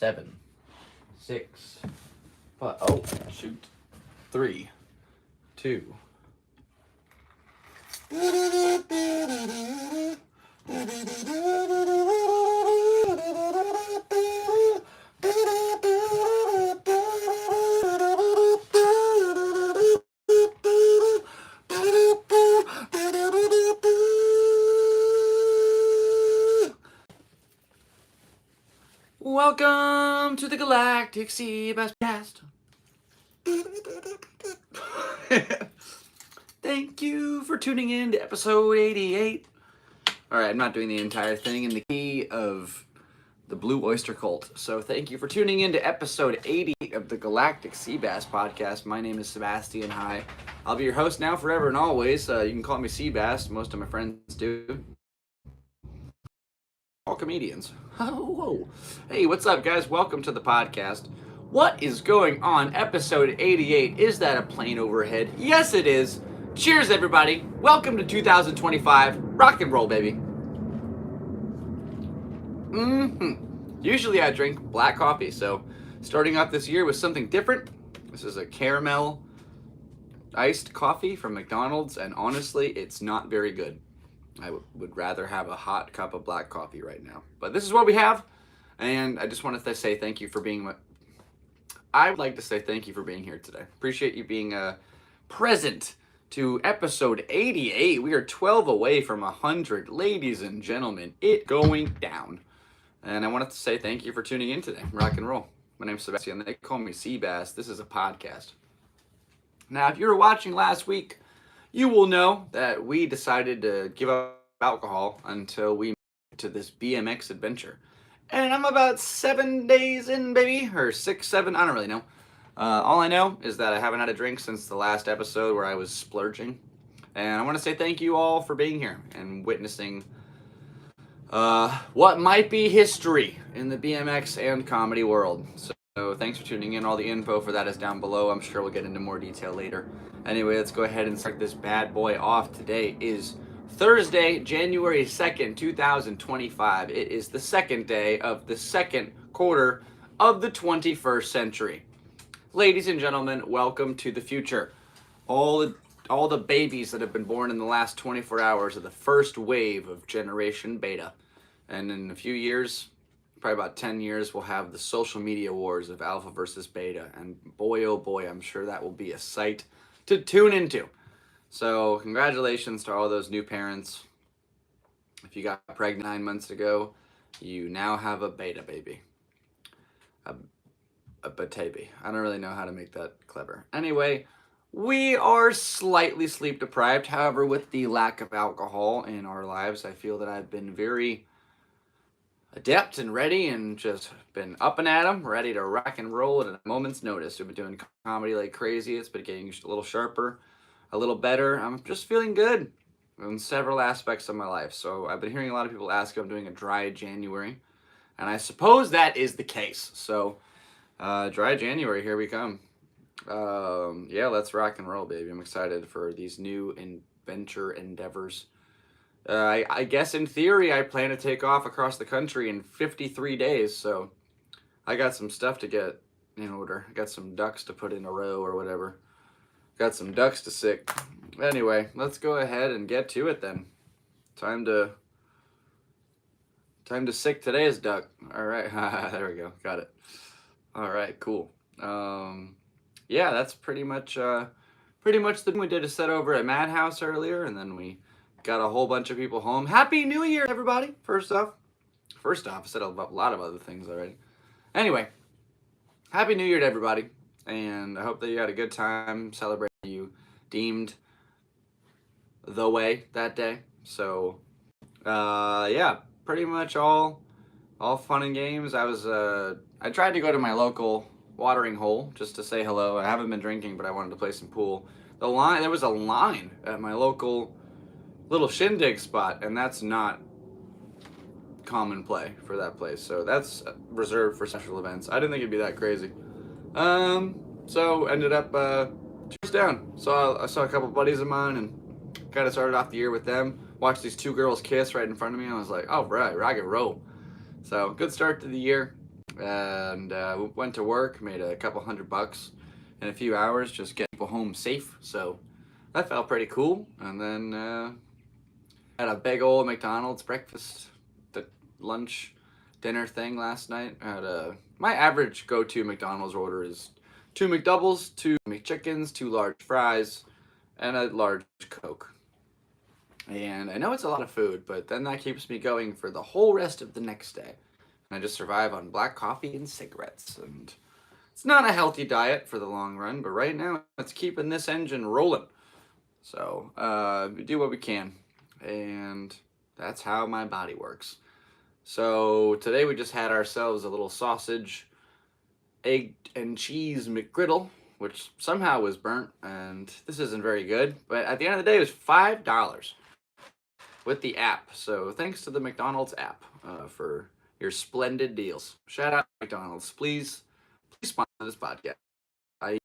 7, 6, 5. Oh, shoot. 3, 2. Welcome to the Galactic Seabass Podcast. Thank you for tuning in to episode 88. Alright, I'm not doing the entire thing in the key of the Blue Oyster Cult. So thank you for tuning in to episode 80 of the Galactic Seabass Podcast. My name is Sebastian. Hi. I'll be your host now, forever, and always. You can call me Seabass. Most of my friends do. All comedians. Oh, hey, what's up, guys? Welcome to the podcast. What is going on? Episode 88. Is that a plane overhead? Yes, it is. Cheers, everybody. Welcome to 2025. Rock and roll, baby. Usually I drink black coffee, so starting off this year with something different. This is a caramel iced coffee from McDonald's, and honestly, it's not very good. I would rather have a hot cup of black coffee right now. But this is what we have, and I just wanted to say thank you for being... I would like to say thank you for being here today. Appreciate you being present to episode 88. We are 12 away from 100. Ladies and gentlemen, it going down. And I wanted to say thank you for tuning in today. Rock and roll. My name's Sebastian. They call me Seabass. This is a podcast. Now, if you were watching last week, you will know that we decided to give up alcohol until we moved to this BMX adventure. And I'm about 7 days in, baby. Or 6, 7, I don't really know. All I know is that I haven't had a drink since the last episode where I was splurging. And I want to say thank you all for being here and witnessing what might be history in the BMX and comedy world. So thanks for tuning in. All the info for that is down below. I'm sure we'll get into more detail later. Anyway, let's go ahead and start this bad boy off. Today is Thursday, January 2nd, 2025. It is the second day of the second quarter of the 21st century. Ladies and gentlemen, welcome to the future. All the babies that have been born in the last 24 hours are the first wave of Generation Beta. And in a few years, probably about 10 years, we'll have the social media wars of Alpha versus Beta. And boy, oh boy, I'm sure that will be a sight to tune into. So congratulations to all those new parents. If you got pregnant 9 months ago, you now have a beta baby. A baby. I don't really know how to make that clever. Anyway, we are slightly sleep deprived. However, with the lack of alcohol in our lives, I feel that I've been very adept and ready and just been up and at 'em, ready to rock and roll at a moment's notice. We've been doing comedy like crazy. It's been getting a little sharper, a little better. I'm just feeling good in several aspects of my life. So I've been hearing a lot of people ask if I'm doing a dry January, and I suppose that is the case. So dry January, here we come. Yeah, let's rock and roll, baby. I'm excited for these new adventure endeavors. I guess in theory, I plan to take off across the country in 53 days, so I got some stuff to get in order. I got some ducks to put in a row or whatever. Got some ducks to sick. Anyway, let's go ahead and get to it then. Time to sick today's duck. All right, there we go. Got it. All right, cool. Yeah, that's pretty much the thing we did a set over at Madhouse earlier, and then we got a whole bunch of people home. Happy New Year, everybody! First off, I said a lot of other things already. Anyway, Happy New Year to everybody, and I hope that you had a good time celebrating you deemed the way that day. So, yeah, pretty much all fun and games. I tried to go to my local watering hole just to say hello. I haven't been drinking, but I wanted to play some pool. There was a line at my local little shindig spot, and that's not common play for that place, so that's reserved for special events. I didn't think it'd be that crazy. So ended up cheers down. I saw a couple buddies of mine and kind of started off the year with them. Watched these two girls kiss right in front of me, and I was like, oh right, rock and roll. So good start to the year. and went to work, made a couple $100 in a few hours, just getting people home safe. So that felt pretty cool. And then had a big old McDonald's breakfast, the lunch, dinner thing last night. My average go-to McDonald's order is 2 McDoubles, 2 McChickens, 2 large fries, and a large Coke. And I know it's a lot of food, but then that keeps me going for the whole rest of the next day. And I just survive on black coffee and cigarettes. And it's not a healthy diet for the long run, but right now it's keeping this engine rolling. So we do what we can. And that's how my body works. So today we just had ourselves a little sausage, egg and cheese McGriddle, which somehow was burnt, and this isn't very good. But at the end of the day, it was $5 with the app. So thanks to the McDonald's app for your splendid deals. Shout out to McDonald's. Please sponsor this podcast. I'm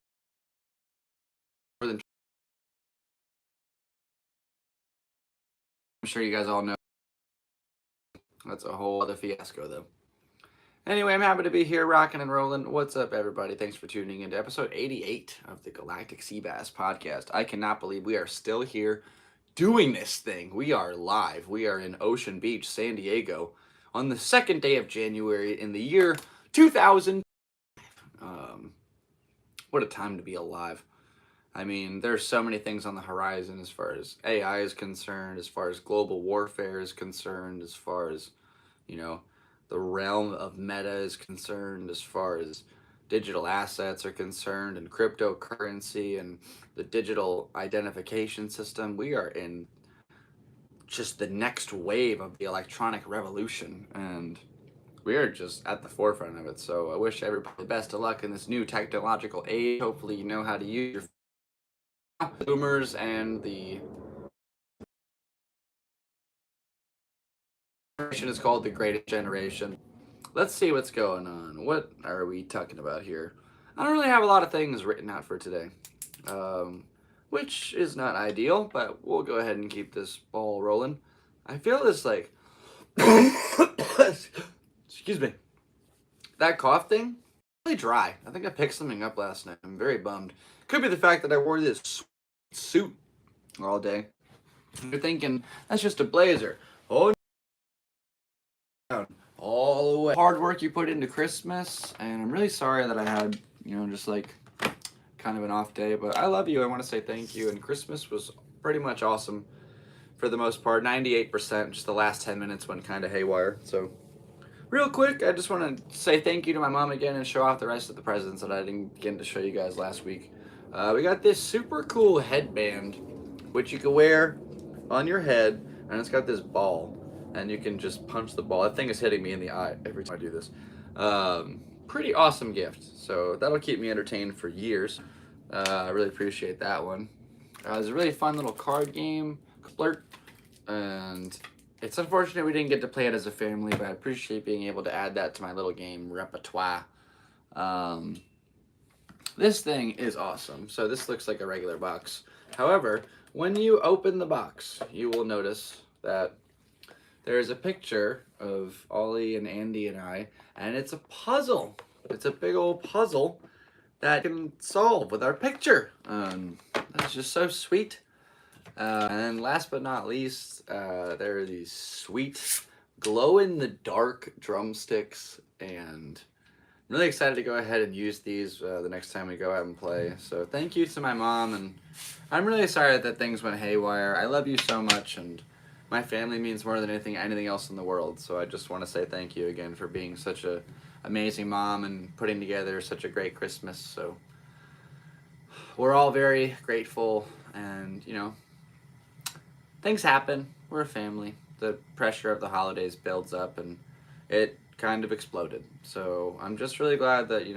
sure you guys all know that's a whole other fiasco, though. Anyway, I'm happy to be here rocking and rolling. What's up, everybody? Thanks for tuning into episode 88 of the Galactic Seabass Podcast. I cannot believe we are still here doing this thing. We are live. We are in Ocean Beach, San Diego, on the 2nd day of January in the year 2000. What a time to be alive. I mean, there's so many things on the horizon as far as AI is concerned, as far as global warfare is concerned, as far as, the realm of meta is concerned, as far as digital assets are concerned, and cryptocurrency and the digital identification system. We are in just the next wave of the electronic revolution, and we are just at the forefront of it. So I wish everybody the best of luck in this new technological age. Hopefully you know how to use your boomers and the generation is called the greatest generation. Let's see what's going on. What are we talking about here? I don't really have a lot of things written out for today, which is not ideal, but we'll go ahead and keep this ball rolling. I feel this like, excuse me, that cough thing, really dry. I think I picked something up last night. I'm very bummed. Could be the fact that I wore this suit all day. You're thinking, that's just a blazer. Oh, all the way. Hard work you put into Christmas, and I'm really sorry that I had, just like kind of an off day, but I love you. I want to say thank you, and Christmas was pretty much awesome for the most part. 98%, just the last 10 minutes went kind of haywire. So real quick, I just want to say thank you to my mom again and show off the rest of the presents that I didn't get to show you guys last week. We got this super cool headband, which you can wear on your head, and it's got this ball, and you can just punch the ball. That thing is hitting me in the eye every time I do this. Pretty awesome gift. So that'll keep me entertained for years. I really appreciate that one. It was a really fun little card game, Flirt, and it's unfortunate we didn't get to play it as a family, but I appreciate being able to add that to my little game repertoire. This thing is awesome. So this looks like a regular box. However, when you open the box, you will notice that there is a picture of Ollie and Andy and I, and it's a puzzle. It's a big old puzzle that can solve with our picture. That's just so sweet. And last but not least, there are these sweet glow-in-the-dark drumsticks, and I'm really excited to go ahead and use these the next time we go out and play. So thank you to my mom, and I'm really sorry that things went haywire. I love you so much, and my family means more than anything else in the world. So I just want to say thank you again for being such a amazing mom and putting together such a great Christmas. So we're all very grateful, and things happen. We're a family. The pressure of the holidays builds up, and it kind of exploded. So I'm just really glad that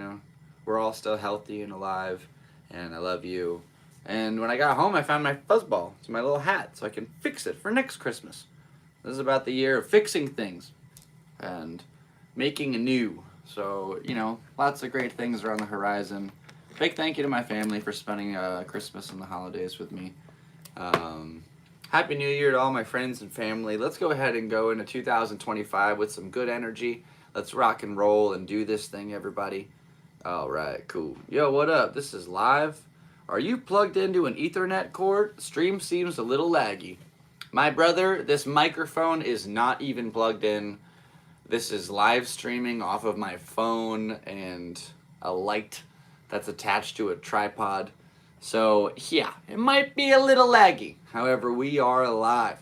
we're all still healthy and alive, and I love you. And when I got home, I found my fuzzball. It's my little hat, so I can fix it for next Christmas. This is about the year of fixing things and making anew. So, lots of great things are on the horizon. Big thank you to my family for spending Christmas and the holidays with me. Happy New Year to all my friends and family. Let's go ahead and go into 2025 with some good energy. Let's rock and roll and do this thing, everybody. All right, cool. Yo, what up? This is live. Are you plugged into an Ethernet cord? Stream seems a little laggy. My brother, this microphone is not even plugged in. This is live streaming off of my phone and a light that's attached to a tripod. So, yeah, it might be a little laggy. However, we are live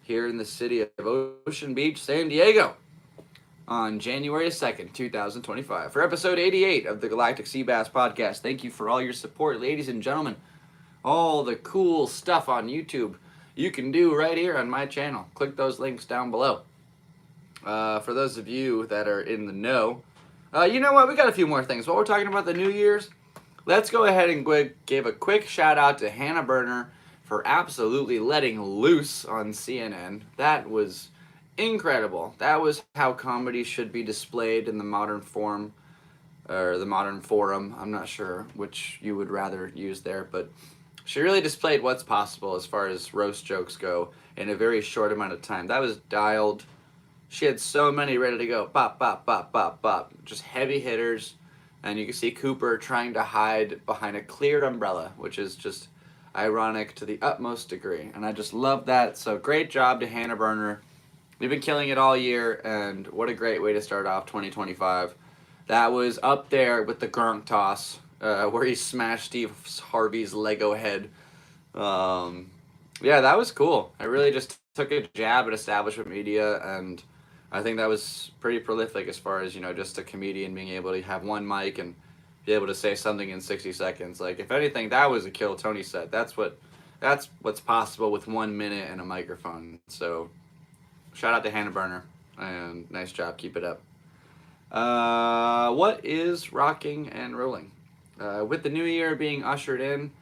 here in the city of Ocean Beach, San Diego, on January 2nd, 2025, for episode 88 of the Galactic Seabass Podcast. Thank you for all your support, ladies and gentlemen. All the cool stuff on YouTube you can do right here on my channel. Click those links down below. For those of you that are in the know, you know what? We got a few more things. While we're talking about the New Year's, let's go ahead and give a quick shout out to Hannah Berner for absolutely letting loose on CNN. That was incredible. That was how comedy should be displayed in the modern form, or the modern forum. I'm not sure which you would rather use there, but she really displayed what's possible as far as roast jokes go in a very short amount of time. That was dialed. She had so many ready to go. Bop, bop, bop, bop, bop. Just heavy hitters. And you can see Cooper trying to hide behind a clear umbrella, which is just ironic to the utmost degree. And I just love that. So great job to Hannah Berner. We've been killing it all year, and what a great way to start off 2025. That was up there with the Gronk toss, where he smashed Steve Harvey's Lego head. Yeah, that was cool. I really just took a jab at establishment media, and I think that was pretty prolific as far as, just a comedian being able to have one mic and be able to say something in 60 seconds. Like, if anything, that was a kill, Tony said. That's what's possible with 1 minute and a microphone. So shout out to Hannah Berner, and nice job. Keep it up. What is rocking and rolling? With the new year being ushered in,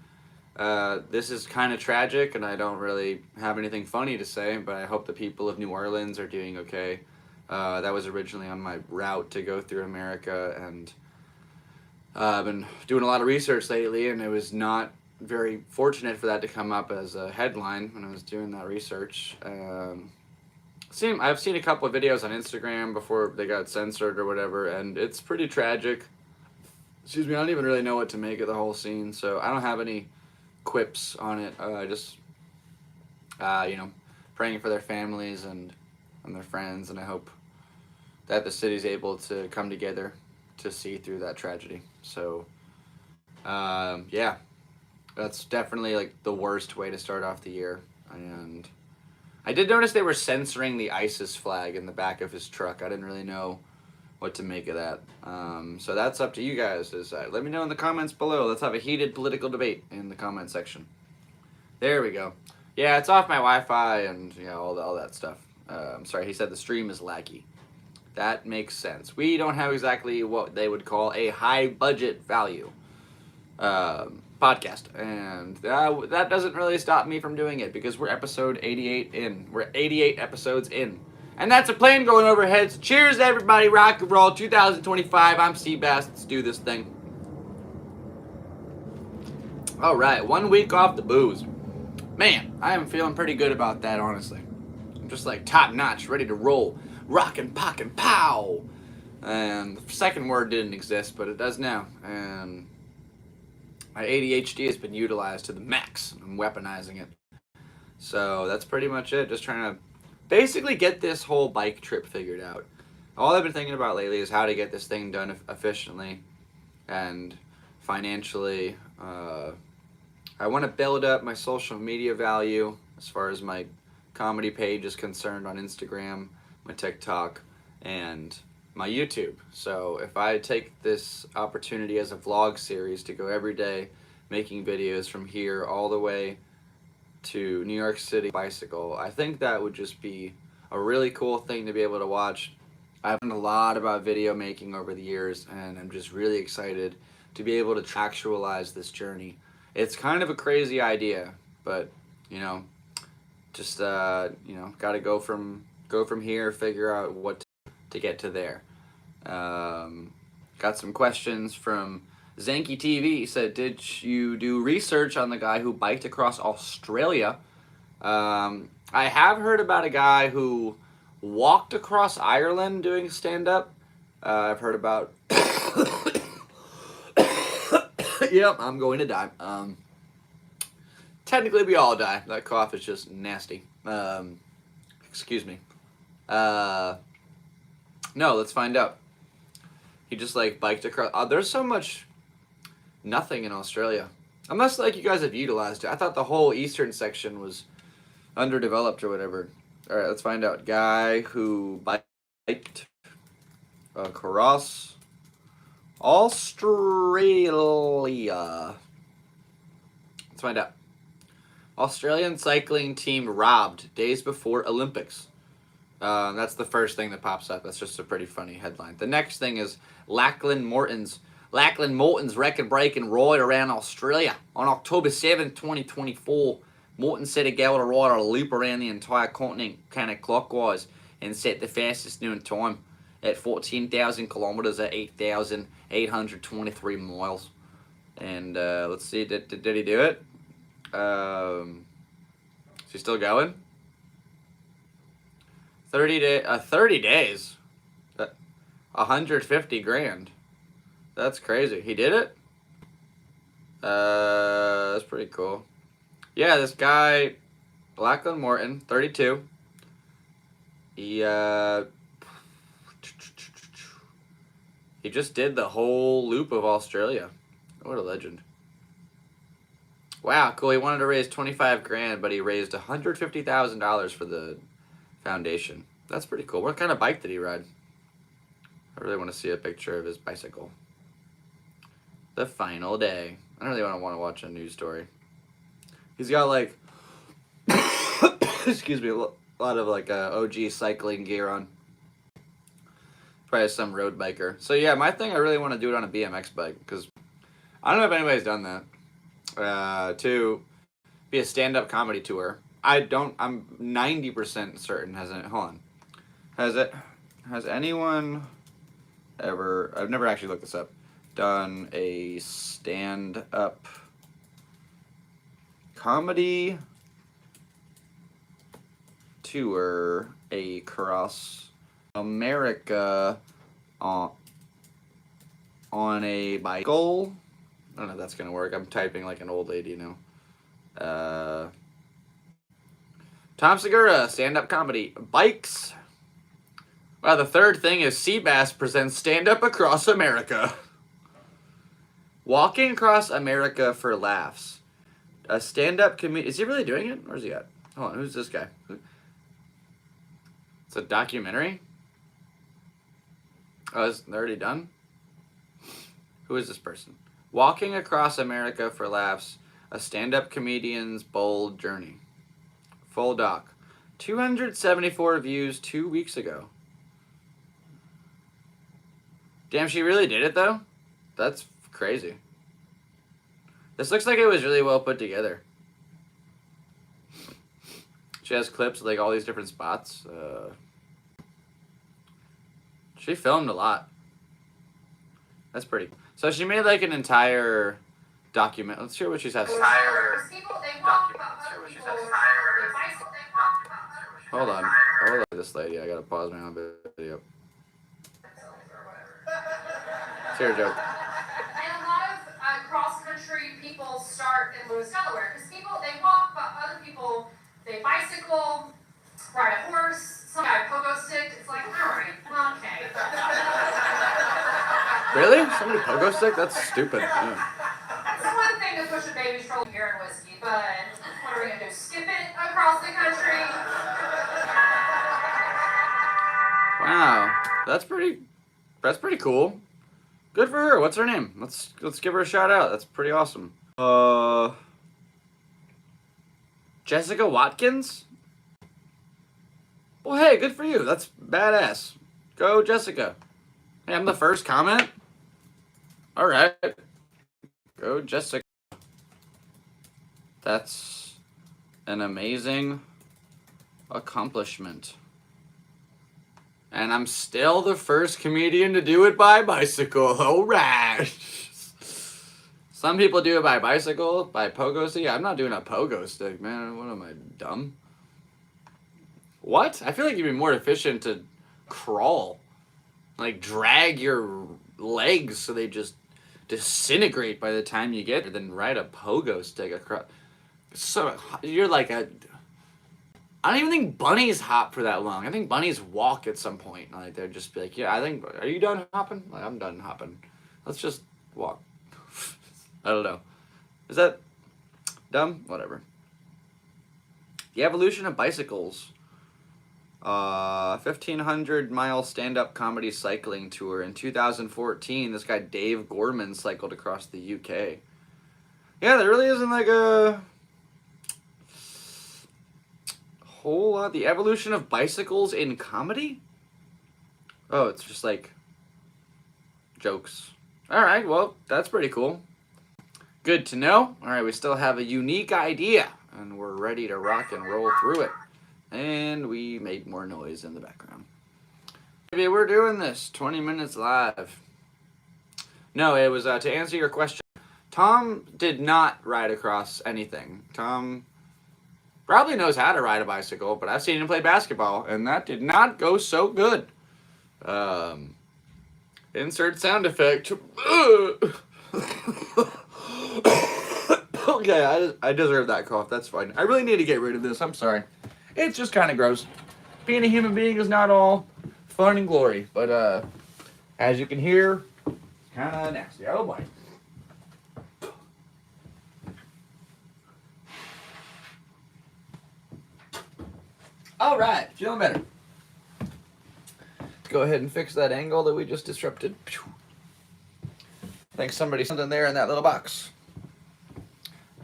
this is kind of tragic, and I don't really have anything funny to say, but I hope the people of New Orleans are doing okay. That was originally on my route to go through America, and I've been doing a lot of research lately, and it was not very fortunate for that to come up as a headline when I was doing that research. I've seen a couple of videos on Instagram before they got censored or whatever, and it's pretty tragic. Excuse me, I don't even really know what to make of the whole scene, so I don't have any quips on it. Just praying for their families and their friends, and I hope that the city's able to come together to see through that tragedy. So, yeah, that's definitely like the worst way to start off the year. And I did notice they were censoring the ISIS flag in the back of his truck. I didn't really know what to make of that. So that's up to you guys to decide. Let me know in the comments below. Let's have a heated political debate in the comment section. There we go. Yeah, it's off my Wi-Fi and all that stuff. I'm sorry, he said the stream is laggy. That makes sense. We don't have exactly what they would call a high budget value podcast, and that doesn't really stop me from doing it because we're episode 88 in. We're 88 episodes in, and that's a plane going overhead. So cheers to everybody. Rock and roll 2025. I'm Seabass. Let's do this thing. All right, 1 week off the booze. Man, I am feeling pretty good about that, honestly. I'm just like top notch, ready to roll. Rockin', pockin', pow! And the second word didn't exist, but it does now. And my ADHD has been utilized to the max. I'm weaponizing it. So that's pretty much it. Just trying to basically get this whole bike trip figured out. All I've been thinking about lately is how to get this thing done efficiently and financially. I want to build up my social media value as far as my comedy page is concerned on Instagram, my TikTok, and my YouTube. So if I take this opportunity as a vlog series to go every day making videos from here all the way to New York City bicycle, I think that would just be a really cool thing to be able to watch. I've learned a lot about video making over the years, and I'm just really excited to be able to actualize this journey. It's kind of a crazy idea, but just got to go from here, figure out what to get to there. Got some questions from Zanky TV. He said, did you do research on the guy who biked across Australia? I have heard about a guy who walked across Ireland doing stand-up, I've heard about. Yep, I'm going to die. Technically, we all die. That cough is just nasty. Excuse me. No, let's find out. He just like biked across. There's so much nothing in Australia. Unless like you guys have utilized it. I thought the whole eastern section was underdeveloped or whatever. All right, let's find out. Guy who biked across Australia. Let's find out. Australian cycling team robbed days before Olympics. That's the first thing that pops up. That's just a pretty funny headline. The next thing is Lachlan Morton's record-breaking ride around Australia. On October 7th, 2024, Morton set a goal to ride a loop around the entire continent counterclockwise and set the fastest known time at 14,000 kilometers at 8,823 miles. And let's see, did he do it? Is he still going? 30 days. 150 grand. That's crazy. He did it? That's pretty cool. Yeah, this guy, Lachlan Morton, 32. He just did the whole loop of Australia. What a legend. Wow, cool. He wanted to raise 25 grand, but he raised $150,000 for the foundation. That's pretty cool. What kind of bike did he ride? I really want to see a picture of his bicycle. The final day. I don't really want to watch a news story. He's got like, excuse me, a lot of like OG cycling gear on. Probably some road biker. So yeah, my thing, I really want to do it on a BMX bike because I don't know if anybody's done that. To be a stand-up comedy tour. I'm 90% certain has anyone ever, I've never actually looked this up, done a stand-up comedy tour across America on a bicycle? I don't know if that's going to work. I'm typing like an old lady, you know. Tom Segura, stand-up comedy. Bikes. Wow, the third thing is Seabass presents stand-up across America. Walking across America for laughs. A stand-up comedian. Is he really doing it? Where's he at? Hold on, who's this guy? It's a documentary? Oh, is it already done? Who is this person? Walking across America for laughs, a stand-up comedian's bold journey. Full doc. 274 views 2 weeks ago. Damn, she really did it though? That's crazy. This looks like it was really well put together. She has clips of like all these different spots. She filmed a lot. That's pretty. So she made like an entire document. Let's hear what she says. Hold on. This lady. I gotta pause my own video. Let's hear a joke. And a lot of cross-country people start in Lewis, Delaware, because they walk, but other people, they bicycle, ride a horse, some guy pogo stick. It's like, all right, okay. Really? Somebody pogo stick? That's stupid. Yeah. It's one thing to push a baby stroller beer and whiskey, but what are we gonna do? Skip it across the country? Wow, that's pretty cool. Good for her. What's her name? Let's give her a shout out. That's pretty awesome. Jessica Watkins? Well, hey, good for you. That's badass. Go, Jessica. Hey, I'm the first comment. All right. Go, Jessica. That's an amazing accomplishment. And I'm still the first comedian to do it by bicycle. All right. Some people do it by bicycle, by pogo stick. I'm not doing a pogo stick, man. What am I, dumb? What? I feel like you'd be more efficient to crawl. like drag your legs so they just disintegrate by the time you get there, then ride a pogo stick across. So you're like a. I don't even think bunnies hop for that long. I think bunnies walk at some point. Like they're just be like, yeah, I think. Are you done hopping? Like I'm done hopping. Let's just walk. I don't know. Is that dumb? Whatever. The evolution of bicycles. 1,500-mile stand-up comedy cycling tour in 2014. This guy Dave Gorman cycled across the UK. Yeah, there really isn't like a whole lot. The evolution of bicycles in comedy? Oh, it's just like jokes. All right, well, that's pretty cool. Good to know. All right, we still have a unique idea, and we're ready to rock and roll through it. And we made more noise in the background. Maybe we're doing this 20 minutes live. No, it was to answer your question. Tom did not ride across anything. Tom probably knows how to ride a bicycle, but I've seen him play basketball, and that did not go so good. Insert sound effect. Okay, I deserve that cough. That's fine. I really need to get rid of this. I'm sorry. It's just kind of gross. Being a human being is not all fun and glory, but as you can hear, it's kind of nasty. Oh boy. All right, feeling better. Go ahead and fix that angle that we just disrupted. Thanks somebody something there in that little box.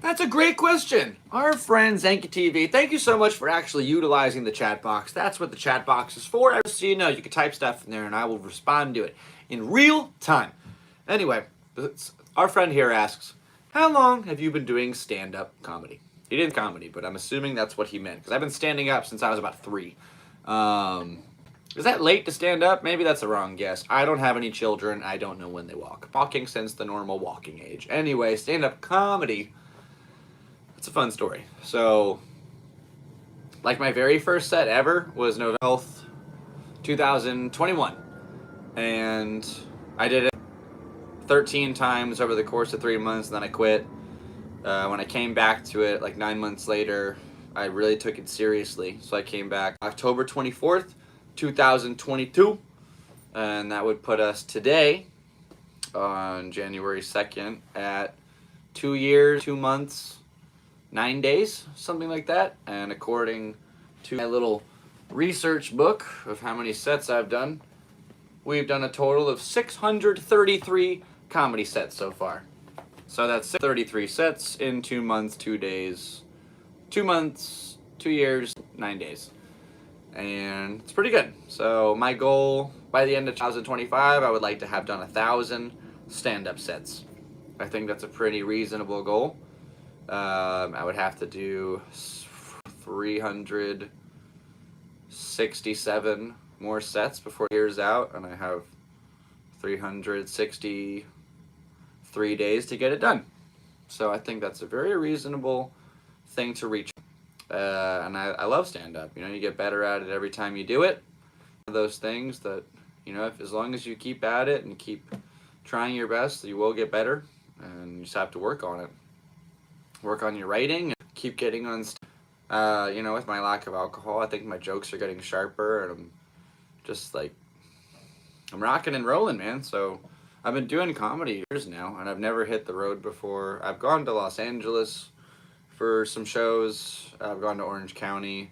That's a great question. Our friend Zanky TV, thank you so much for actually utilizing the chat box. That's what the chat box is for. Just so you know, you can type stuff in there and I will respond to it in real time. Anyway, our friend here asks, how long have you been doing stand-up comedy? He didn't comedy, but I'm assuming that's what he meant, because I've been standing up since I was about 3. Is that late to stand up? Maybe that's a wrong guess. I don't have any children. I don't know when they walk. Walking since the normal walking age. Anyway, stand-up comedy, it's a fun story. So, like my very first set ever was November 12th, 2021. And I did it 13 times over the course of 3 months, and then I quit. When I came back to it, like 9 months later, I really took it seriously. So I came back October 24th, 2022, and that would put us today on January 2nd at 2 years, 2 months, 9 days, something like that. And according to my little research book of how many sets I've done, we've done a total of 633 comedy sets so far. So that's 33 sets in 2 months, 2 days, 2 months, 2 years, 9 days. And it's pretty good. So my goal by the end of 2025, I would like to have done 1,000 stand-up sets. I think that's a pretty reasonable goal. I would have to do 367 more sets before the year's out, and I have 363 days to get it done. So I think that's a very reasonable thing to reach. And I love stand-up. You know, you get better at it every time you do it. Those things that, you know, if as long as you keep at it and keep trying your best, you will get better. And you just have to work on it. Work on your writing. And keep getting on. You know, with my lack of alcohol, I think my jokes are getting sharper, and I'm just like, I'm rocking and rolling, man. So I've been doing comedy years now, and I've never hit the road before. I've gone to Los Angeles for some shows. I've gone to Orange County.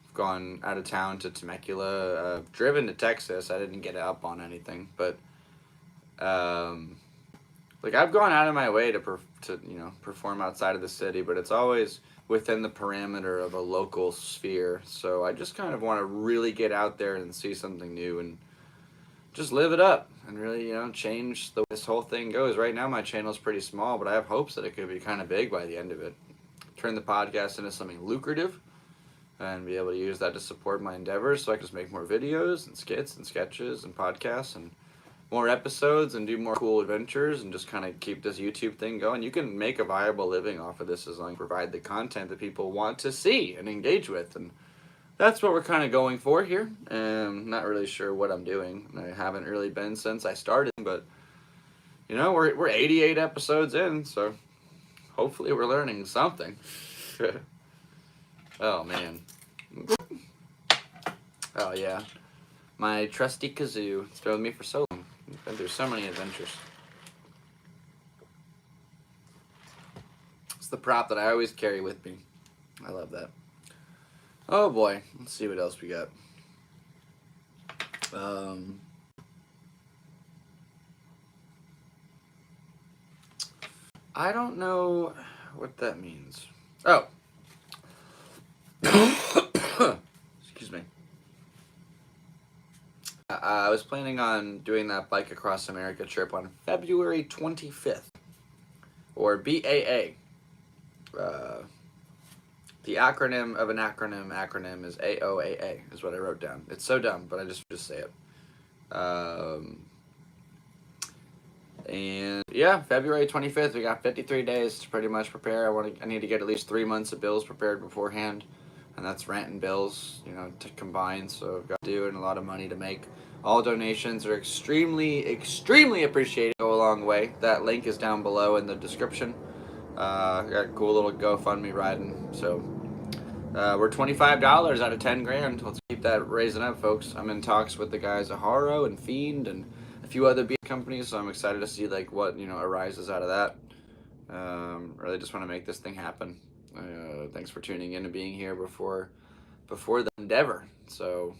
I've gone out of town to Temecula. I've driven to Texas. I didn't get up on anything, but like I've gone out of my way to you know, perform outside of the city, but it's always within the parameter of a local sphere. So I just kind of want to really get out there and see something new and just live it up and really, you know, change the way this whole thing goes. Right now my channel's pretty small, but I have hopes that it could be kind of big by the end of it. Turn the podcast into something lucrative and be able to use that to support my endeavors, so I can just make more videos and skits and sketches and podcasts and more episodes and do more cool adventures and just kind of keep this YouTube thing going. You can make a viable living off of this as long as you provide the content that people want to see and engage with. And that's what we're kind of going for here. Not really sure what I'm doing. I haven't really been since I started, but we're 88 episodes in, so hopefully we're learning something. Oh man. Oh yeah. My trusty kazoo. It's been with me for so long. Been through so many adventures. It's the prop that I always carry with me. I love that. Oh boy. Let's see what else we got. I don't know what that means. Oh. Excuse me. I was planning on doing that Bike Across America trip on February 25th. Or BAA. The acronym of an acronym is AOAA, is what I wrote down. It's so dumb, but I just say it. And yeah, February 25th, we got 53 days to pretty much prepare. I need to get at least 3 months of bills prepared beforehand, and that's rent and bills, to combine. So I've got to do and a lot of money to make. All donations are extremely, extremely appreciated. Go a long way. That link is down below in the description. Got a cool little GoFundMe riding. So we're $25 out of 10 grand. Let's keep that raising up, folks. I'm in talks with the guys at Haro and Fiend and a few other beer companies, so I'm excited to see what arises out of that. Really just want to make this thing happen. Thanks for tuning in and being here before the endeavor. So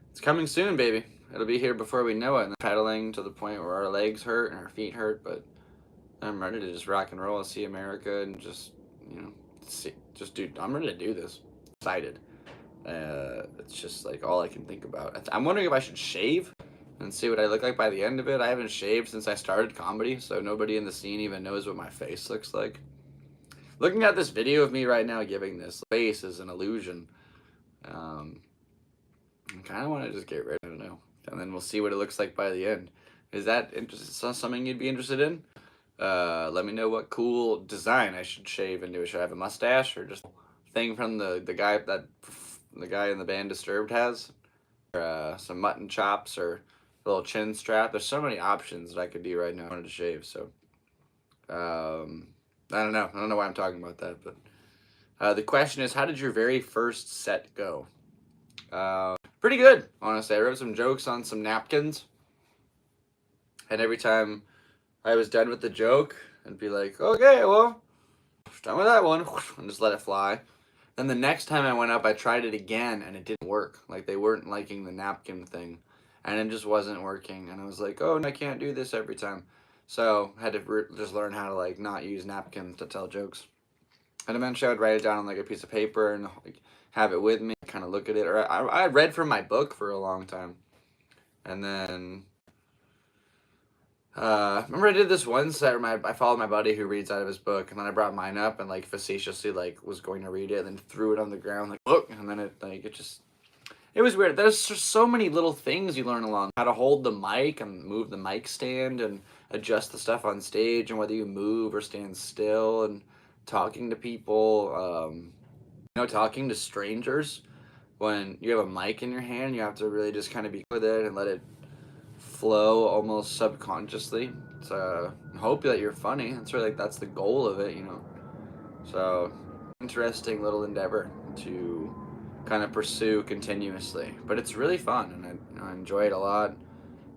it's coming soon, baby. It'll be here before we know it. And pedaling to the point where our legs hurt and our feet hurt, but I'm ready to just rock and roll and see America and just I'm ready to do this. Excited. It's just all I can think about. I'm wondering if I should shave and see what I look like by the end of it. I haven't shaved since I started comedy, so nobody in the scene even knows what my face looks like. Looking at this video of me right now giving this face is an illusion. I kind of want to just get rid of it, I don't know. And then we'll see what it looks like by the end. Is that something you'd be interested in? Let me know what cool design I should shave into. Should I have a mustache or just a thing from the guy in the band Disturbed has? Or some mutton chops or a little chin strap. There's so many options that I could do right now. I wanted to shave, so I don't know. I don't know why I'm talking about that, but the question is, how did your very first set go? Pretty good, honestly. I wrote some jokes on some napkins, and every time I was done with the joke, I'd be like, okay, well, done with that one, and just let it fly. Then the next time I went up, I tried it again, and it didn't work. They weren't liking the napkin thing, and it just wasn't working. And I was like, oh, I can't do this every time. So I had to just learn how to not use napkins to tell jokes. And eventually I'd write it down on a piece of paper and have it with me, kind of look at it. Or I read from my book for a long time. And then remember I did this one set where I followed my buddy who reads out of his book, and then I brought mine up and facetiously was going to read it, and then threw it on the ground look, and then it was weird. There's just so many little things you learn along. How to hold the mic and move the mic stand and adjust the stuff on stage, and whether you move or stand still, and talking to people, talking to strangers. When you have a mic in your hand, you have to really just kind of be with it and let it flow almost subconsciously. So hope that you're funny. That's really that's the goal of it, So interesting little endeavor to kind of pursue continuously, but it's really fun, and I enjoy it a lot,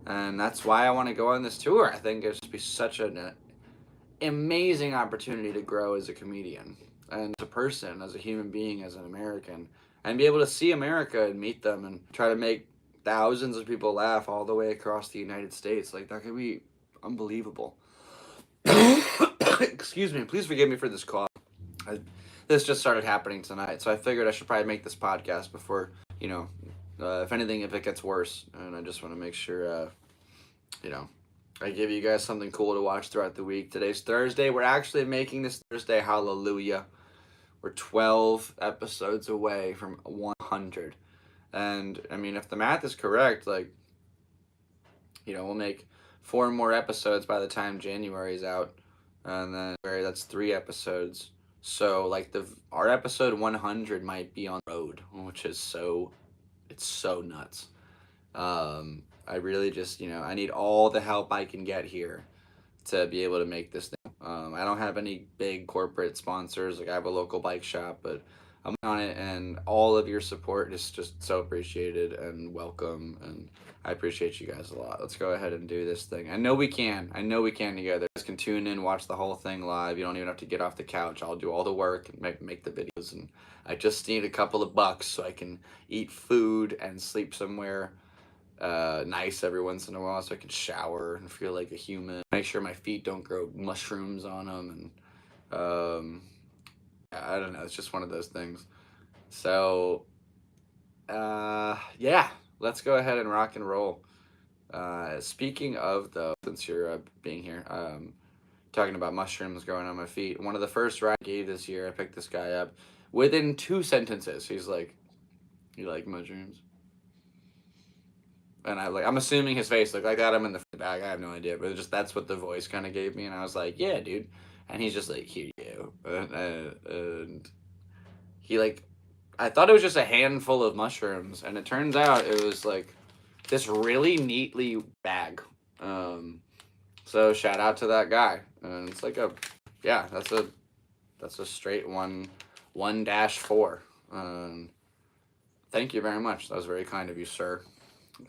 and that's why I want to go on this tour. I think it's be such an amazing opportunity to grow as a comedian and as a person, as a human being, as an American, and be able to see America and meet them and try to make thousands of people laugh all the way across the United States. That could be unbelievable. Excuse me, please forgive me for this cough. This just started happening tonight, so I figured I should probably make this podcast before, if it gets worse, and I just want to make sure, I give you guys something cool to watch throughout the week. Today's Thursday. We're actually making this Thursday, hallelujah. We're 12 episodes away from 100. And, if the math is correct, we'll make 4 more episodes by the time January is out. And then that's 3 episodes. So like our episode 100 might be on the road, which is it's so nuts. I really just, I need all the help I can get here to be able to make this thing. I don't have any big corporate sponsors. Like I have a local bike shop, but I'm on it, and all of your support is just so appreciated and welcome. And I appreciate you guys a lot. Let's go ahead and do this thing. I know we can. I know we can together. You guys can tune in, watch the whole thing live. You don't even have to get off the couch. I'll do all the work and make the videos. And I just need a couple of bucks so I can eat food and sleep somewhere nice every once in a while, so I can shower and feel like a human. Make sure my feet don't grow mushrooms on them, and I don't know. It's just one of those things. So yeah, let's go ahead and rock and roll. Speaking of though, since you're being here, talking about mushrooms growing on my feet, one of the first rides I gave this year, I picked this guy up. Within 2 sentences, he's like, "You like mushrooms?" And I'm assuming his face looked like that. I'm in the bag. I have no idea, but that's what the voice kind of gave me, and I was like, "Yeah, dude." And he's just like, "Here you go," and he like, I thought it was just a handful of mushrooms, and it turns out it was like this really neatly bag. So shout out to that guy, and it's like yeah, that's a straight 1-4. Thank you very much. That was very kind of you, sir.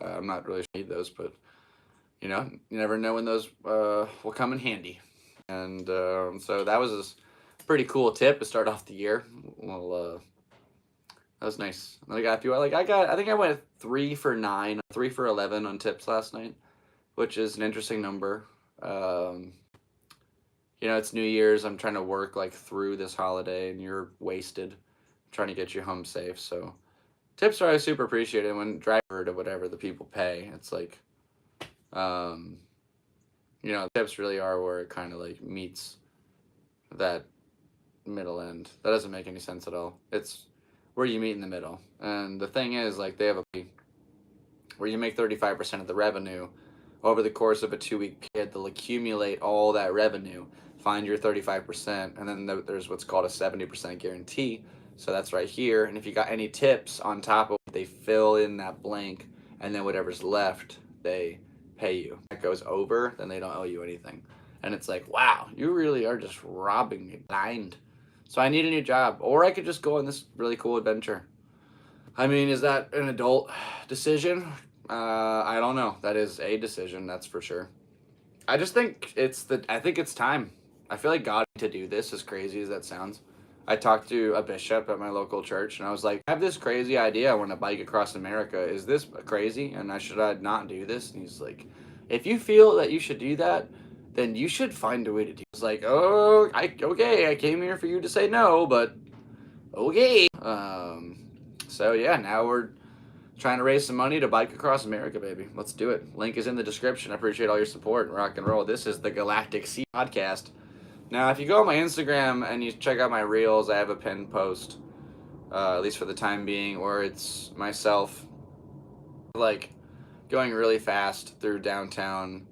I'm not really sure I need those, but you never know when those will come in handy. And so that was a pretty cool tip to start off the year. Well, that was nice. And I think I went 3 for 9, 3 for 11 on tips last night, which is an interesting number. It's New Year's. I'm trying to work like through this holiday, and you're wasted. I'm trying to get you home safe, so. Tips are always super appreciated when driver to whatever the people pay. It's like, tips really are where it kind of like meets that middle end. That doesn't make any sense at all. It's where you meet in the middle. And the thing is, like, they have a where you make 35% of the revenue over the course of a 2-week period. They'll accumulate all that revenue, find your 35%, and then there's what's called a 70% guarantee. So that's right here. And if you got any tips on top of it, they fill in that blank, and then whatever's left, they pay you. If that goes over, then they don't owe you anything. And it's like, wow, you really are just robbing me blind. So I need a new job, or I could just go on this really cool adventure. I mean, is that an adult decision? I don't know. That is a decision, that's for sure. I just think I think it's time. I feel like God to do this, as crazy as that sounds. I talked to a bishop at my local church, and I was like, I have this crazy idea. I want to bike across America. Is this crazy? And should I not do this? And he's like, if you feel that you should do that, then you should find a way to do it. I was like, okay, I came here for you to say no, but okay. So yeah, now we're trying to raise some money to bike across America, baby. Let's do it. Link is in the description. I appreciate all your support. Rock and roll. This is the Galactic Seabass Podcast. Now, if you go on my Instagram and you check out my reels, I have a pinned post, at least for the time being, where it's myself, like, going really fast through downtown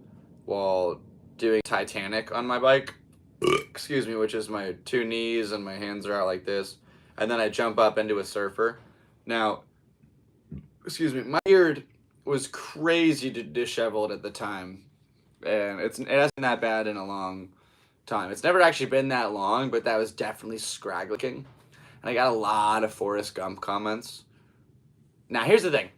while doing Titanic on my bike. Excuse me, which is my 2 knees and my hands are out like this. And then I jump up into a surfer. Now, excuse me, my beard was crazy disheveled at the time. And it hasn't been that bad in a long time. It's never actually been that long, but that was definitely scrag-looking. And I got a lot of Forrest Gump comments. Now, here's the thing.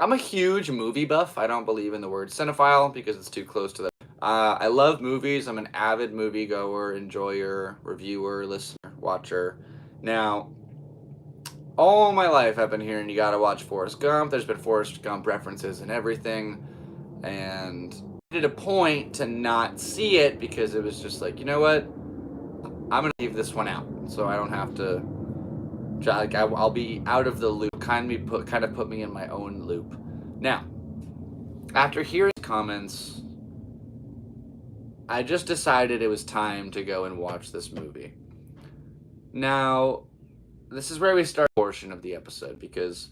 I'm a huge movie buff. I don't believe in the word cinephile because it's too close to the... I love movies. I'm an avid moviegoer, enjoyer, reviewer, listener, watcher. Now, all my life I've been hearing you gotta watch Forrest Gump. There's been Forrest Gump references and everything. And I made a point to not see it because it was just like, you know what? I'm gonna leave this one out so I don't have to... Like, I'll be out of the loop. Kind of put me in my own loop. Now, after hearing comments, I just decided it was time to go and watch this movie. Now, this is where we start a portion of the episode, because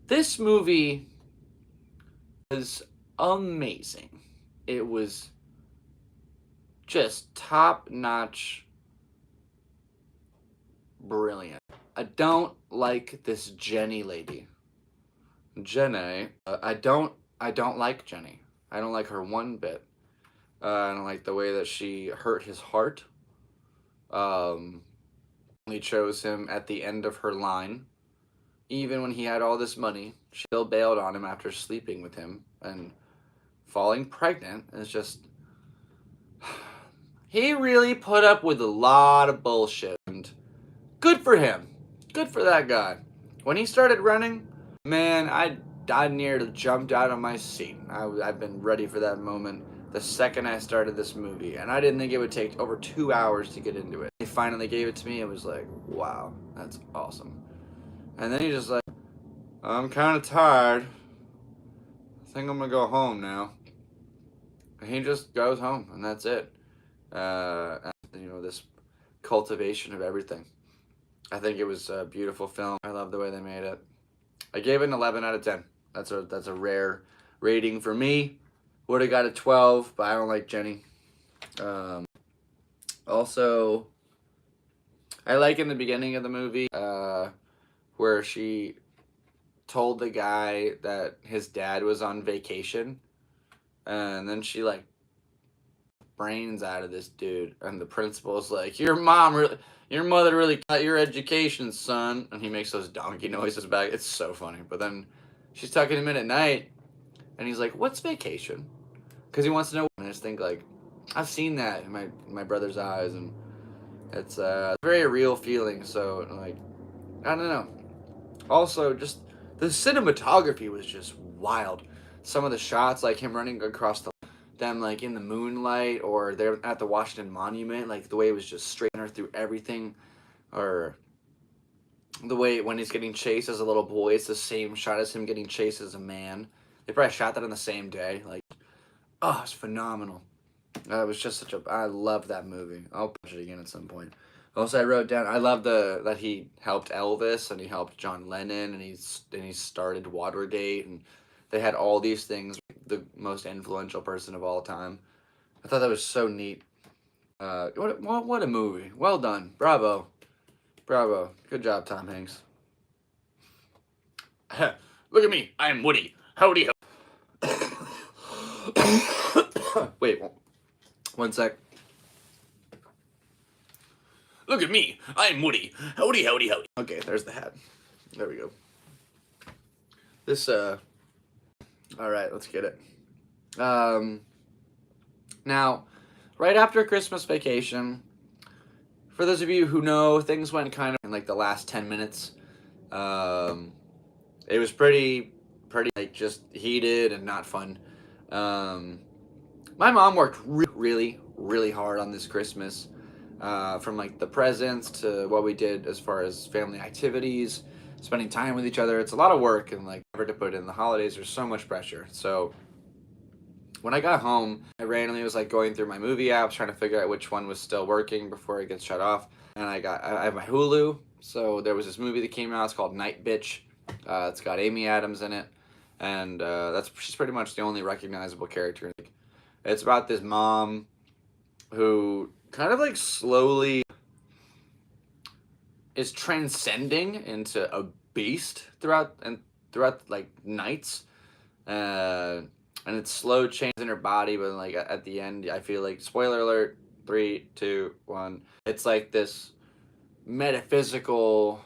this movie was amazing. It was just top-notch brilliant. I don't like this Jenny lady. Jenny. I don't like Jenny. I don't like her one bit. I don't like the way that she hurt his heart. Only chose him at the end of her line. Even when he had all this money, she still bailed on him after sleeping with him and falling pregnant. It's just... He really put up with a lot of bullshit. And good for him. Good for that guy. When he started running, man, I nearly jumped out of my seat. I've been ready for that moment the second I started this movie. And I didn't think it would take over 2 hours to get into it. He finally gave it to me. It was like, wow, that's awesome. And then he's just like, I'm kind of tired. I think I'm going to go home now. And he just goes home, and that's it. This cultivation of everything. I think it was a beautiful film. I love the way they made it. I gave it an 11 out of 10. That's a rare rating for me. Would have got a 12, but I don't like Jenny. Also, I like in the beginning of the movie where she told the guy that his dad was on vacation, and then she like brains out of this dude, and the principal's like, your mother really got your education, son, and he makes those donkey noises back. It's so funny. But then she's tucking him in at night, and he's like, what's vacation? Because he wants to know. And I just think, like, I've seen that in my brother's eyes, and it's a very real feeling. So, like, I don't know. Also, just the cinematography was just wild. Some of the shots, like him running across them, like in the moonlight, or they're at the Washington Monument, like the way it was just straight through everything, or the way when he's getting chased as a little boy, it's the same shot as him getting chased as a man. They probably shot that on the same day. Like, oh, it's phenomenal. It was just I love that movie. I'll watch it again at some point. Also, I wrote down, I love that he helped Elvis, and he helped John Lennon, and he started Watergate, and they had all these things. The most influential person of all time. I thought that was so neat. What a movie. Well done. Bravo. Bravo. Good job, Tom Hanks. Look at me. I'm Woody. Howdy ho. Wait, one sec. Look at me. I'm Woody. Howdy, howdy, howdy. Okay, there's the hat. There we go. This, alright, let's get it. Now, right after Christmas vacation, for those of you who know, things went kind of in like the last 10 minutes. It was pretty like just heated and not fun. My mom worked really hard on this Christmas. From like the presents to what we did as far as family activities, spending time with each other. It's a lot of work, and like never to put in the holidays, there's so much pressure. So when I got home, I randomly was like going through my movie apps trying to figure out which one was still working before it gets shut off. And I have my Hulu, so there was this movie that came out. It's called Night Bitch. It's got Amy Adams in it, and she's pretty much the only recognizable character. It's about this mom who kind of like slowly is transcending into a beast throughout like nights, and it's slow change in her body, but like at the end, I feel like, spoiler alert, 3, 2, 1, it's like this metaphysical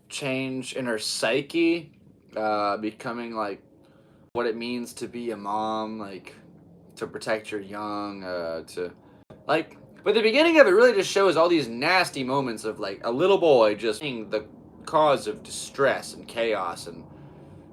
change in her psyche, becoming like what it means to be a mom, like to protect your young, but the beginning of it really just shows all these nasty moments of like a little boy just being the cause of distress and chaos,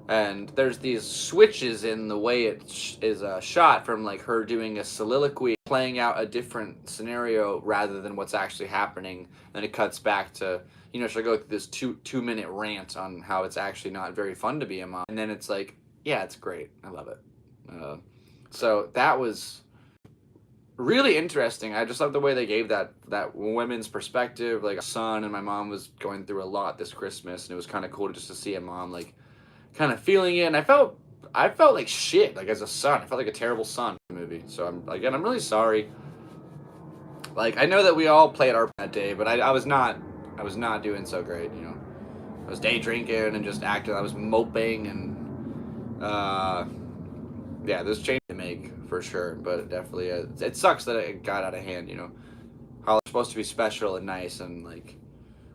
and there's these switches in the way it is shot, from like her doing a soliloquy, playing out a different scenario rather than what's actually happening. Then it cuts back to, she'll go through this two-minute rant on how it's actually not very fun to be a mom, and then it's like, yeah, it's great. I love it. So that was really interesting. I just love the way they gave that women's perspective. Like, a son and my mom was going through a lot this Christmas, and it was kind of cool just to see a mom like kind of feeling it. And I felt like shit. Like, as a son, I felt like a terrible son in the movie. So I'm really sorry. Like, I know that we all played our that day, but I was not doing so great, you know. I was day drinking and just acting. I was moping and yeah, there's change to make for sure, but definitely it sucks that it got out of hand, you know. Holidays are supposed to be special and nice, and like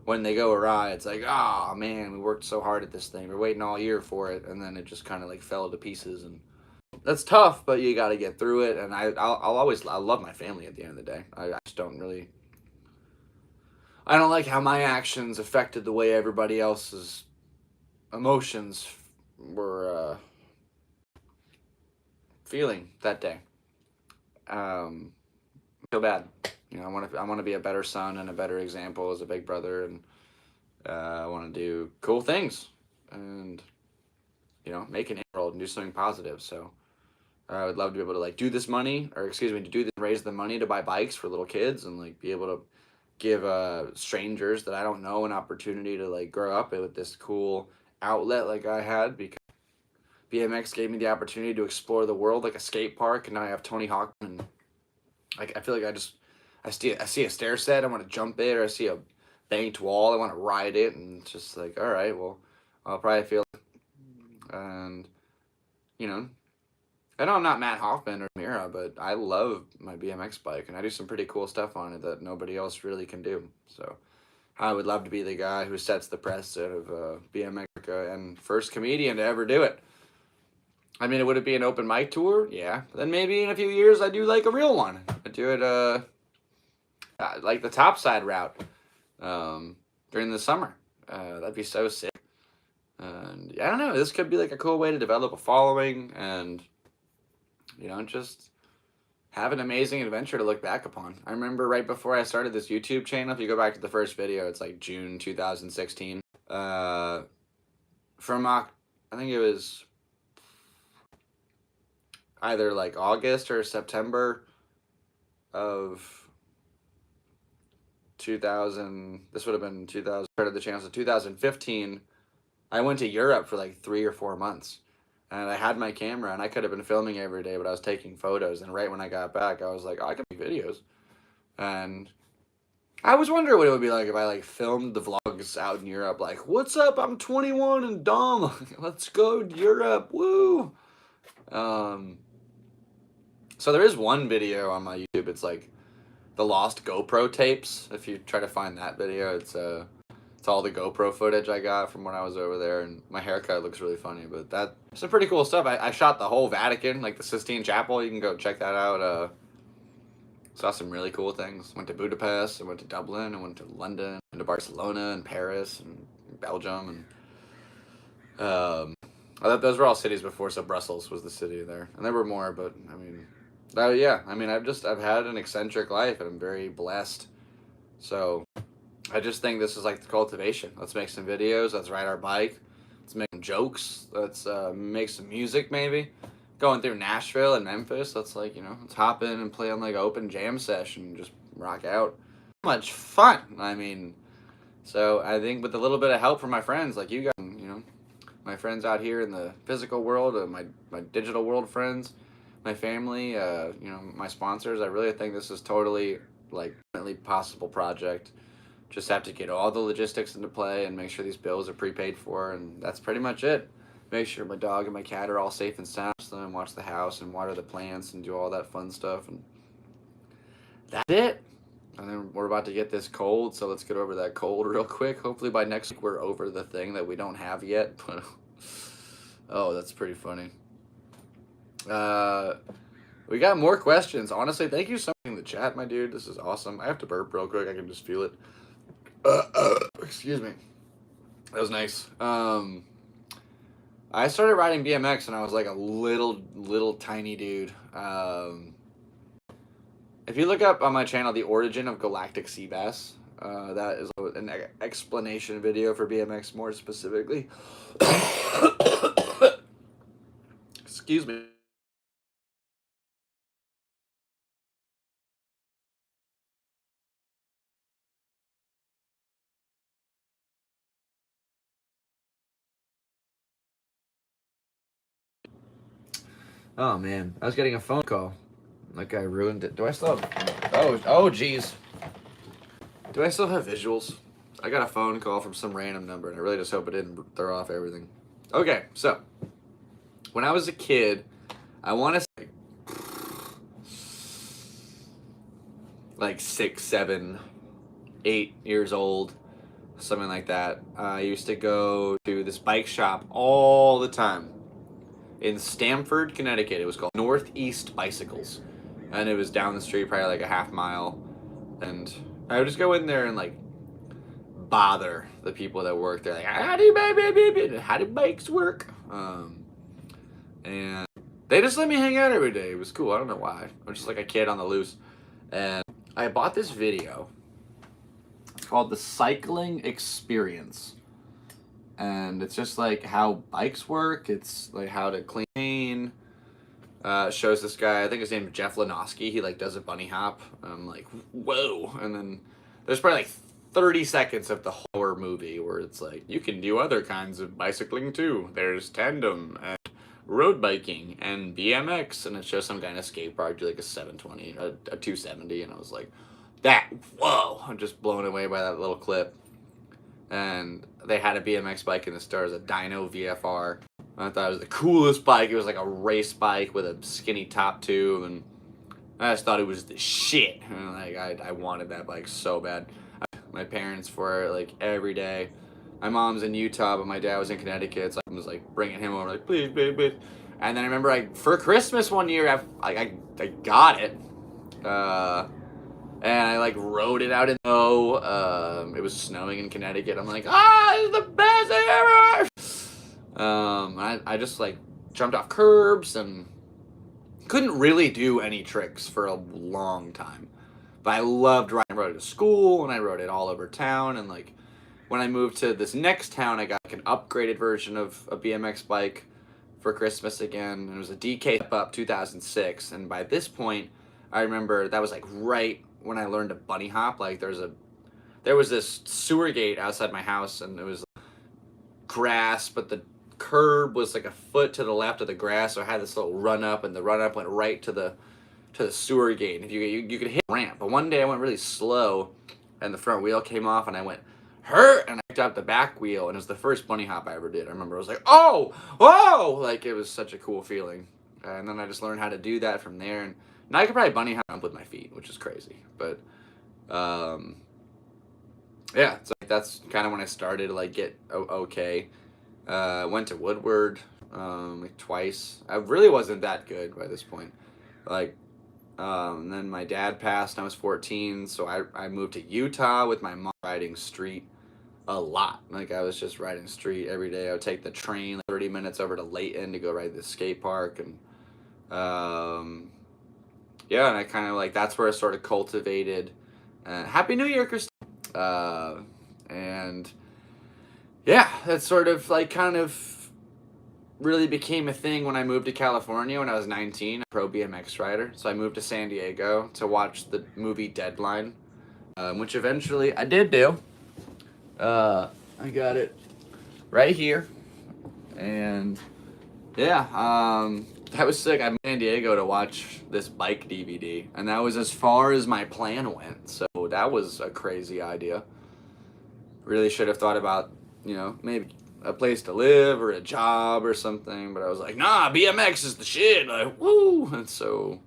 when they go awry, it's like, oh man, we worked so hard at this thing. We're waiting all year for it, and then it just kind of like fell to pieces, and that's tough, but you got to get through it. And I love my family at the end of the day. I just don't really, I don't like how my actions affected the way everybody else's emotions were feeling that day. I feel bad. You know, I want to be a better son and a better example as a big brother, and I want to do cool things, and you know, make an world and do something positive. So I would love to be able to like do this money, or excuse me, to do this, raise the money to buy bikes for little kids, and like be able to give strangers that I don't know an opportunity to like grow up with this cool outlet like I had, because BMX gave me the opportunity to explore the world like a skate park, and now I have Tony Hawk, and I feel like I see a stair set, I want to jump it, or I see a banked wall, I want to ride it, and it's just like, all right, well, I'll probably feel, and you know, I know I'm not Matt Hoffman or Mira, but I love my BMX bike, and I do some pretty cool stuff on it that nobody else really can do. So I would love to be the guy who sets the precedent of BMX and first comedian to ever do it. I mean, would it be an open mic tour? Yeah. Then maybe in a few years I do like a real one. I do it like the topside route during the summer. That'd be so sick. And I don't know. This could be like a cool way to develop a following, and you know, just have an amazing adventure to look back upon. I remember right before I started this YouTube channel, if you go back to the first video, it's like June 2016. I think it was either like August or September of 2000. This would have been 2000. Started the channel in 2015. I went to Europe for like 3 or 4 months, and I had my camera, and I could have been filming every day, but I was taking photos. And right when I got back, I was like, oh, I can make videos. And I was wondering what it would be like if I like filmed the vlogs out in Europe. Like, what's up? I'm 21 and dumb. Let's go to Europe. Woo. So there is one video on my YouTube. It's like the lost GoPro tapes. If you try to find that video, it's all the GoPro footage I got from when I was over there, and my haircut looks really funny. But that's some pretty cool stuff. I shot the whole Vatican, like the Sistine Chapel. You can go check that out. Saw some really cool things. Went to Budapest, I went to Dublin, I went to London, went to Barcelona and Paris and Belgium, and I thought those were all cities before. So Brussels was the city there, and there were more. But I mean, yeah. I mean, I've had an eccentric life, and I'm very blessed. So I just think this is like the cultivation. Let's make some videos. Let's ride our bike. Let's make some jokes. Let's make some music maybe. Going through Nashville and Memphis, let's like, you know, let's hop in and play on like open jam session and just rock out. Much fun. I mean, so I think with a little bit of help from my friends like you guys, you know, my friends out here in the physical world, my digital world friends, my family, you know, my sponsors, I really think this is totally like definitely possible project. Just have to get all the logistics into play and make sure these bills are prepaid for, and that's pretty much it. Make sure my dog and my cat are all safe and sound, and watch the house and water the plants and do all that fun stuff, and that's it. And then we're about to get this cold, so let's get over that cold real quick. Hopefully by next week we're over the thing that we don't have yet. But oh, that's pretty funny. We got more questions. Honestly, thank you so much in the chat, my dude. This is awesome. I have to burp real quick. I can just feel it. Excuse me. That was nice. I started riding BMX when I was like a little tiny dude. If you look up on my channel the origin of Galactic Seabass, that is an explanation video for BMX more specifically. Excuse me. Oh man, I was getting a phone call. That guy ruined it. Do I still have... Oh, geez. Do I still have visuals? I got a phone call from some random number, and I really just hope it didn't throw off everything. Okay, so. When I was a kid, I want to say... like 6, 7, 8 years old. Something like that. I used to go to this bike shop all the time. In Stamford, Connecticut. It was called Northeast Bicycles. And it was down the street, probably like a half mile. And I would just go in there and like bother the people that work there. Like, how do bikes work? And they just let me hang out every day. It was cool. I don't know why. I was just like a kid on the loose. And I bought this video. It's called The Cycling Experience. And it's just like how bikes work. It's like how to clean. Shows this guy, I think his name is Jeff Lenoski. He like does a bunny hop. And I'm like, whoa. And then there's probably like 30 seconds of the horror movie where it's like, you can do other kinds of bicycling too. There's tandem and road biking and BMX. And it shows some guy in a skate park do like a 720, a 270. And I was like, whoa. I'm just blown away by that little clip. And they had a BMX bike in the store. It was a Dyno VFR. I thought it was the coolest bike. It was like a race bike with a skinny top tube, and I just thought it was the shit. And like I wanted that bike so bad. My parents for it like every day. My mom's in Utah, but my dad was in Connecticut. So I was like bringing him over, like please, please, please. And then I remember for Christmas one year, I got it. And I like rode it out in the snow. It was snowing in Connecticut. I'm like, it's the best thing ever. I just like jumped off curbs and couldn't really do any tricks for a long time. But I loved riding. I rode it to school and I rode it all over town. And like when I moved to this next town, I got like an upgraded version of a BMX bike for Christmas again. And it was a DK Step Up 2006. And by this point, I remember that was like right when I learned to bunny hop. Like there was this sewer gate outside my house, and it was grass, but the curb was like a foot to the left of the grass, so I had this little run up, and the run up went right to the sewer gate. And you could hit the ramp, but one day I went really slow, and the front wheel came off, and I went hurt, and I picked up the back wheel, and it was the first bunny hop I ever did. I remember I was like, whoa, like it was such a cool feeling. And then I just learned how to do that from there, and now I could probably bunny hop with my feet, which is crazy. But yeah, so that's kind of when I started to like get okay. Went to Woodward like twice. I really wasn't that good by this point. Like, and then my dad passed when I was 14, so I moved to Utah with my mom, riding street a lot. Like I was just riding street every day. I would take the train like 30 minutes over to Layton to go ride the skate park, and yeah, and I kind of like that's where I sort of cultivated Happy New Year, Christine. And yeah, that sort of like kind of really became a thing when I moved to California when I was 19, a pro BMX rider. So I moved to San Diego to watch the movie Deadline, which eventually I did do. I got it right here. And yeah, that was sick. I moved to San Diego to watch this bike DVD, and that was as far as my plan went. So that was a crazy idea. Really should have thought about, maybe a place to live or a job or something, but I was like, nah, BMX is the shit. Like, woo! And so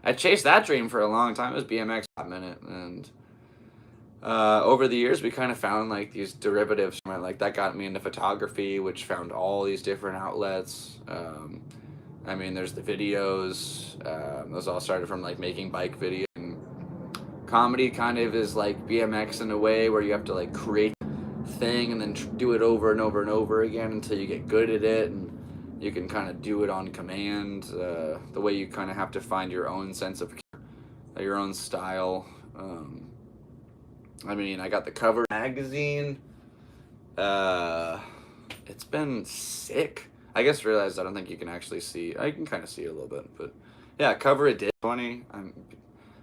I chased that dream for a long time. It was BMX for a minute, and over the years we kind of found like these derivatives from it. Like that got me into photography, which found all these different outlets. I mean, there's the videos. Those all started from like making bike videos. And comedy kind of is like BMX in a way, where you have to like create a thing and then do it over and over and over again until you get good at it, and you can kind of do it on command. The way you kind of have to find your own sense of your own style. I mean, I got the cover magazine. It's been sick. I just realized I don't think you can actually see. I can kind of see it a little bit, but yeah, cover it did 20.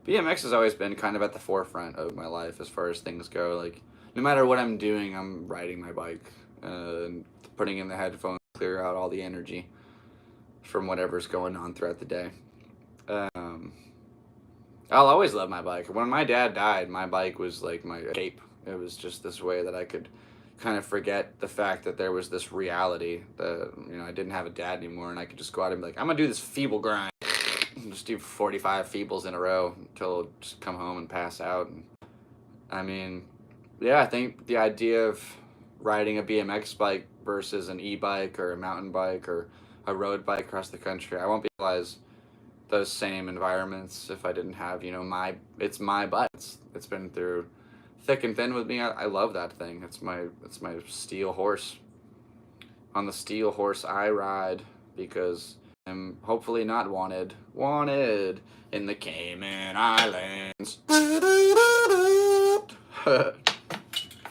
BMX has always been kind of at the forefront of my life as far as things go. Like, no matter what I'm doing, I'm riding my bike and putting in the headphones, clear out all the energy from whatever's going on throughout the day. I'll always love my bike. When my dad died, my bike was like my escape. It was just this way that I could kind of forget the fact that there was this reality that, I didn't have a dad anymore, and I could just go out and be like, I'm gonna do this feeble grind. Just do 45 feebles in a row until I'll just come home and pass out. And, I think the idea of riding a BMX bike versus an e-bike or a mountain bike or a road bike across the country, I won't realize those same environments if I didn't have, it's my bike. It's been through thick and thin with me. I love that thing. It's my steel horse. On the steel horse I ride because I'm hopefully not wanted in the Cayman Islands. I feel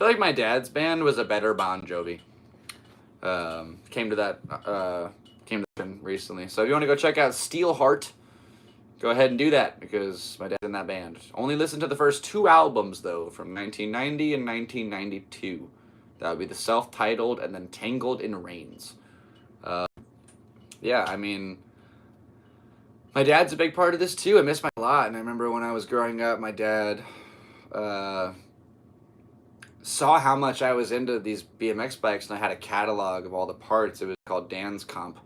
like my dad's band was a better Bon Jovi. Came to that recently. So if you want to go check out Steelheart, go ahead and do that because my dad's in that band. Only listen to the first 2 albums though, from 1990 and 1992. That would be the self-titled and then Tangled in Rains. My dad's a big part of this too. I miss my dad a lot, and I remember when I was growing up, my dad saw how much I was into these BMX bikes, and I had a catalog of all the parts. It was called Dan's Comp,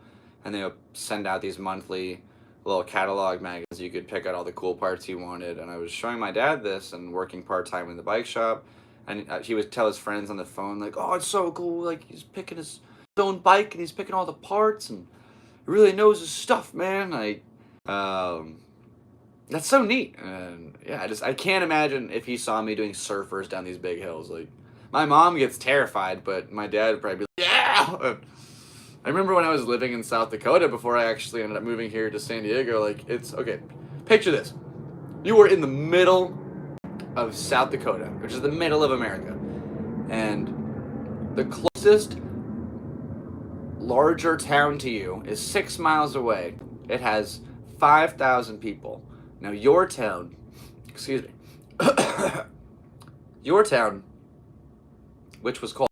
and they would send out these monthly little catalog magazines. You could pick out all the cool parts you wanted, and I was showing my dad this and working part-time in the bike shop, and he would tell his friends on the phone, like, oh, it's so cool, like, he's picking his own bike, and he's picking all the parts, and he really knows his stuff, man. That's so neat. And yeah, I can't imagine if he saw me doing surfers down these big hills. Like, my mom gets terrified, but my dad would probably be like, yeah! I remember when I was living in South Dakota before I actually ended up moving here to San Diego, okay, picture this. You were in the middle of South Dakota, which is the middle of America, and the closest larger town to you is 6 miles away. It has 5,000 people. Now your town, which was called,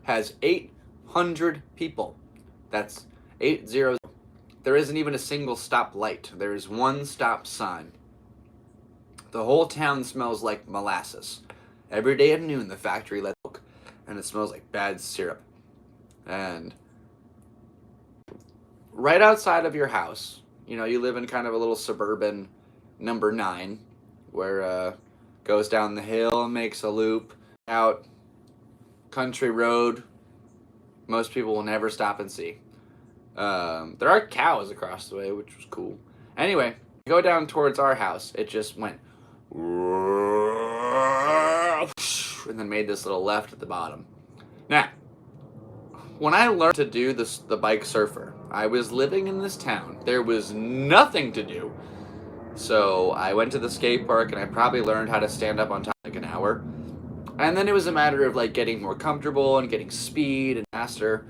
has 800 people. That's 800. There isn't even a single stop light. There is one stop sign. The whole town smells like molasses. Every day at noon, the factory lets milk, and it smells like bad syrup. And right outside of your house, you live in kind of a little suburban number 9, where goes down the hill, makes a loop, out country road. Most people will never stop and see. There are cows across the way, which was cool. Anyway, go down towards our house. It just went and then made this little left at the bottom. Now, when I learned to do the bike surfer, I was living in this town. There was nothing to do. So I went to the skate park and I probably learned how to stand up on top in like an hour. And then it was a matter of getting more comfortable and getting speed and faster.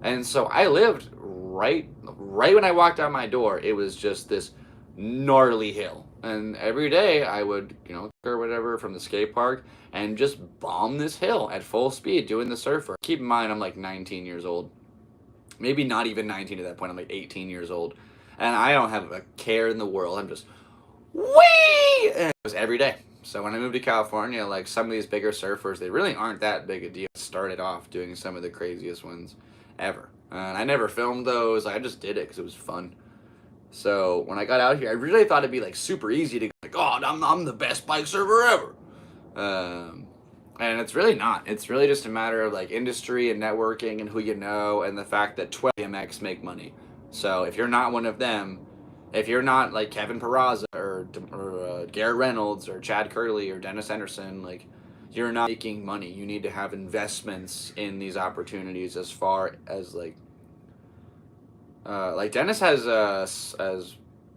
And so I lived right when I walked out my door, it was just this gnarly hill. And every day I would, or whatever from the skate park and just bomb this hill at full speed doing the surfer. Keep in mind, I'm like 19 years old. Maybe not even 19 at that point. I'm like 18 years old. And I don't have a care in the world. I'm just, whee! And it was every day. So when I moved to California, some of these bigger surfers, they really aren't that big a deal. I started off doing some of the craziest ones ever. And I never filmed those. I just did it because it was fun. So when I got out here, I really thought it'd be super easy to go, I'm the best bike surfer ever. And it's really not. It's really just a matter of industry and networking and who you know and the fact that 12 BMX make money. So if you're not one of them, if you're not like Kevin Peraza or Garrett Reynolds or Chad Curley or Dennis Henderson, you're not making money. You need to have investments in these opportunities as far as Dennis has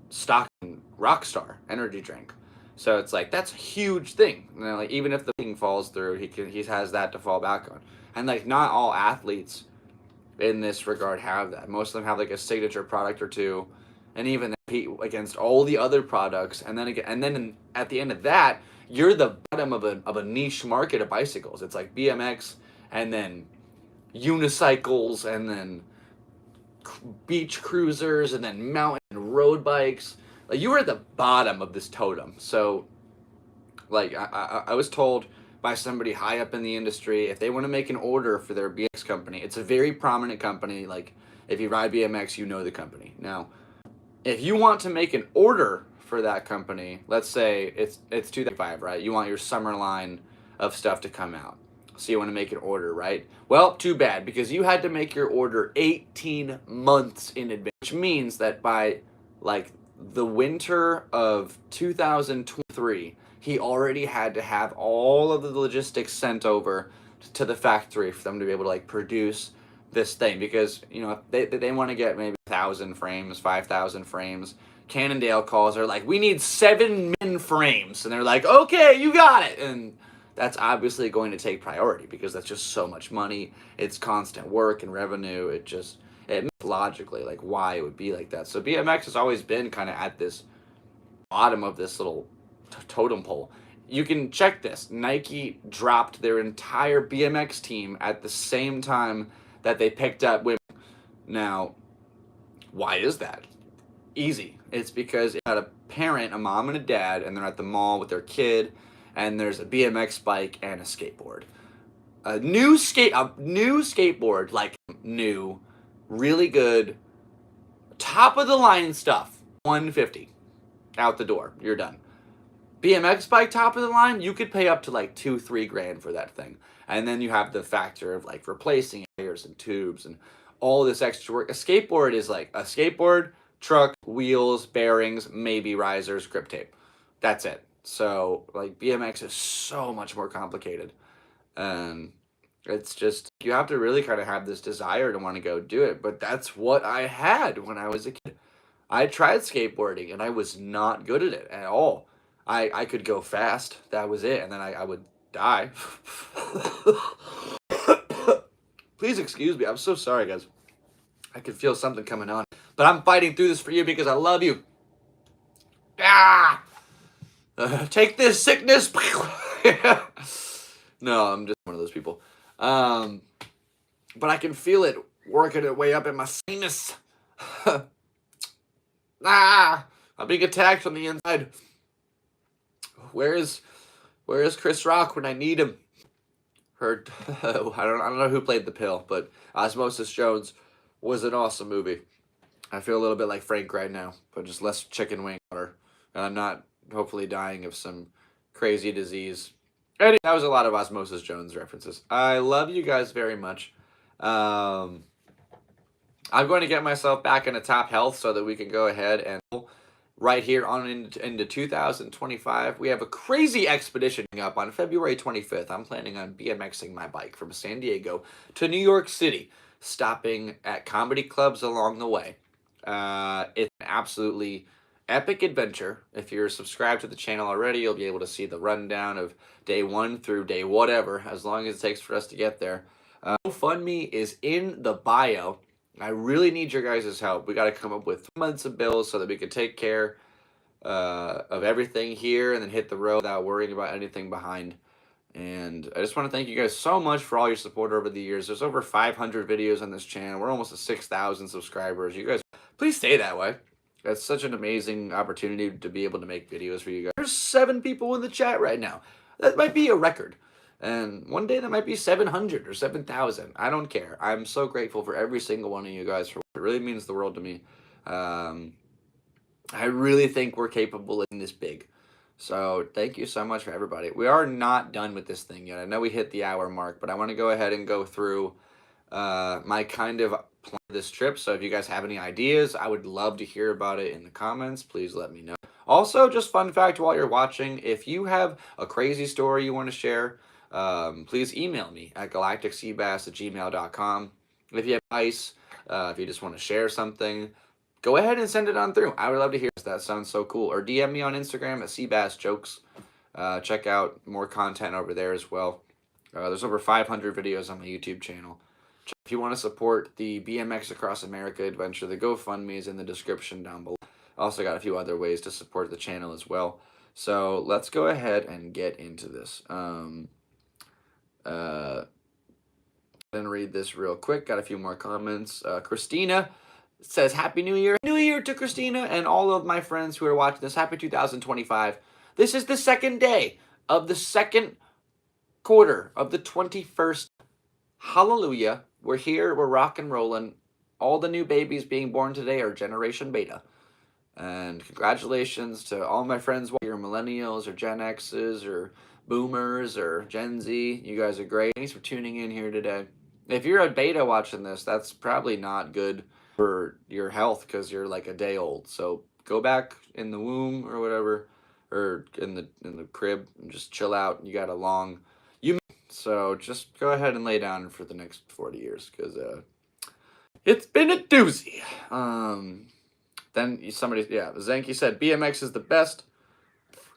stock in Rockstar energy drink. So it's that's a huge thing. Even if the thing falls through, he has that to fall back on. And not all athletes in this regard have that. Most of them have a signature product or two, and even compete against all the other products. And then at the end of that, you're the bottom of a niche market of bicycles. It's BMX, and then unicycles, and then beach cruisers, and then mountain and road bikes. like you were at the bottom of this totem. So like I was told by somebody high up in the industry, if they want to make an order for their BMX company, it's a very prominent company. Like if you ride BMX, you know the company. Now, if you want to make an order for that company, let's say it's 2005, right? You want your summer line of stuff to come out. So you want to make an order, right? Well, too bad, because you had to make your order 18 months in advance, which means that by like the winter of 2023, he already had to have all of the logistics sent over to the factory for them to be able to like produce this thing, because you know they want to get maybe 1,000 frames, 5,000 frames. Cannondale calls are like, we need 7 min frames, and they're like, okay, you got it. And that's obviously going to take priority because that's just so much money. It's constant work and revenue. It makes logically like why it would be like that. So BMX has always been kind of at this bottom of this little totem pole. You can check this. Nike dropped their entire BMX team at the same time that they picked up women. Now, why is that? Easy. It's because it had a parent, a mom and a dad, and they're at the mall with their kid, and there's a BMX bike and a skateboard. A new skateboard, like new, really good, top of the line stuff. $150 out the door. You're done. BMX bike, top of the line, you could pay up to like $2-3 grand for that thing. And then you have the factor of like replacing tires and tubes and all this extra work. A skateboard is like a skateboard, truck, wheels, bearings, maybe risers, grip tape. That's it. So like BMX is so much more complicated. And it's just, you have to really kind of have this desire to want to go do it. But that's what I had when I was a kid. I tried skateboarding and I was not good at it at all. I could go fast. That was it. And then I would die. Please excuse me. I'm so sorry, guys. I can feel something coming on. But I'm fighting through this for you because I love you. Ah! Take this sickness. No, I'm just one of those people. But I can feel it working its way up in my sinus. I'm being attacked from the inside. Where is Chris Rock when I need him? I don't know who played the pill, but Osmosis Jones was an awesome movie. I feel a little bit like Frank right now, but just less chicken wing water. And I'm not hopefully dying of some crazy disease. Anyway, that was a lot of Osmosis Jones references. I love you guys very much. I'm going to get myself back into top health so that we can go ahead and right here on into 2025. We have a crazy expedition up on February 25th. I'm planning on BMXing my bike from San Diego to New York City, stopping at comedy clubs along the way. It's an absolutely epic adventure. If you're subscribed to the channel already, you'll be able to see the rundown of day 1 through day whatever, as long as it takes for us to get there. GoFundMe is in the bio. I really need your guys' help. We got to come up with 3 months of bills so that we can take care of everything here and then hit the road without worrying about anything behind. And I just want to thank you guys so much for all your support over the years. There's over 500 videos on this channel. We're almost at 6,000 subscribers. You guys, please stay that way. That's such an amazing opportunity to be able to make videos for you guys. There's 7 people in the chat right now. That might be a record. And one day that might be 700 or 7,000. I don't care. I'm so grateful for every single one of you guys. It really means the world to me. I really think we're capable of this big. So thank you so much for everybody. We are not done with this thing yet. I know we hit the hour mark, but I want to go ahead and go through my kind of plan of this trip. So if you guys have any ideas, I would love to hear about it in the comments. Please let me know. Also, just fun fact while you're watching, if you have a crazy story you want to share, please email me at galacticseabass@gmail.com. If you have advice, if you just want to share something, go ahead and send it on through. I would love to hear this. That sounds so cool. Or DM me on Instagram at seabassjokes. Check out more content over there as well. There's over 500 videos on my YouTube channel. If you want to support the BMX Across America adventure, the GoFundMe is in the description down below. Also got a few other ways to support the channel as well. So let's go ahead and get into this. Then read this real quick. Got a few more comments. Christina It says Happy New Year. New Year to Christina and all of my friends who are watching this. Happy 2025. This is the second day of the second quarter of the 21st. Hallelujah. We're here. We're rock and rolling. All the new babies being born today are Generation Beta. And congratulations to all my friends, you're millennials or Gen X's or boomers or Gen Z. You guys are great. Thanks for tuning in here today. If you're a beta watching this, that's probably not good for your health because you're like a day old. So go back in the womb or whatever, or in the crib and just chill out. You got a long so just go ahead and lay down for the next 40 years because it's been a doozy. Then Zanky said BMX is the best.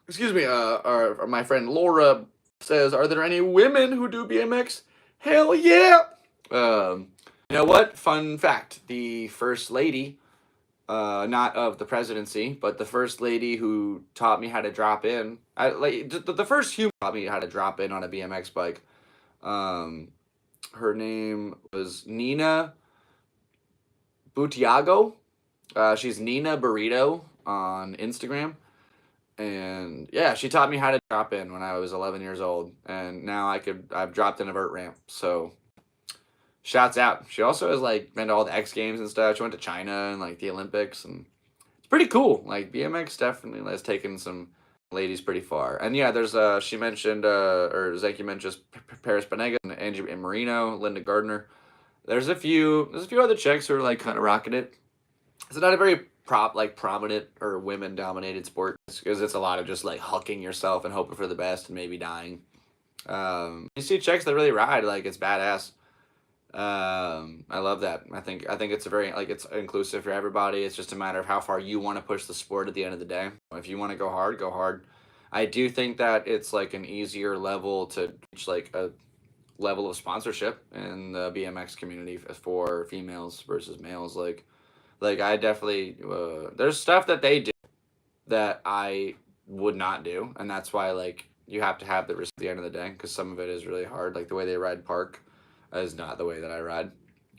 Excuse me, my friend Laura says, are there any women who do BMX? Hell yeah! You know what? Fun fact, the first lady, not of the presidency, but the first lady who taught me how to drop in, the first human taught me how to drop in on a BMX bike. Her name was Nina Butiago. She's Nina Burrito on Instagram. And yeah, she taught me how to drop in when I was 11 years old. And now I've dropped in a vert ramp. So shouts out. She also has like been to all the X Games and stuff. She went to China and like the Olympics, and it's pretty cool. Like BMX definitely has taken some ladies pretty far. And yeah, there's she mentioned or Zanky mentioned Paris Benega and Angie Marino, Linda Gardner. There's a few other chicks who are like kind of rocking it. It's not a very prominent or women dominated sport because it's a lot of just like hucking yourself and hoping for the best and maybe dying. You see chicks that really ride, like it's badass. I love that. I think it's a very it's inclusive for everybody. It's just a matter of how far you want to push the sport at the end of the day. If you want to go hard, go hard. I do think that it's like an easier level to reach like a level of sponsorship in the BMX community for females versus males. Like I definitely there's stuff that they do that I would not do, and that's why like you have to have the risk at the end of the day because some of it is really hard. Like the way they ride park is not the way that I ride.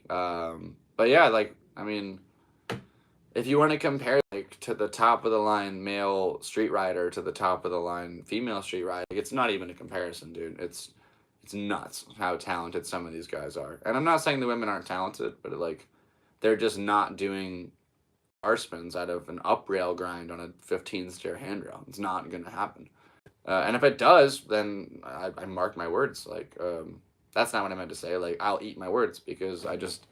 But yeah, like I mean, if you want to compare like to the top of the line male street rider to the top of the line female street rider, like, it's not even a comparison, dude. It's nuts how talented some of these guys are, and I'm not saying the women aren't talented, but like they're just not doing bar spins out of an up rail grind on a 15 stair handrail. It's not going to happen. And if it does, then I mark my words. Like, that's not what I meant to say. Like, I'll eat my words because I just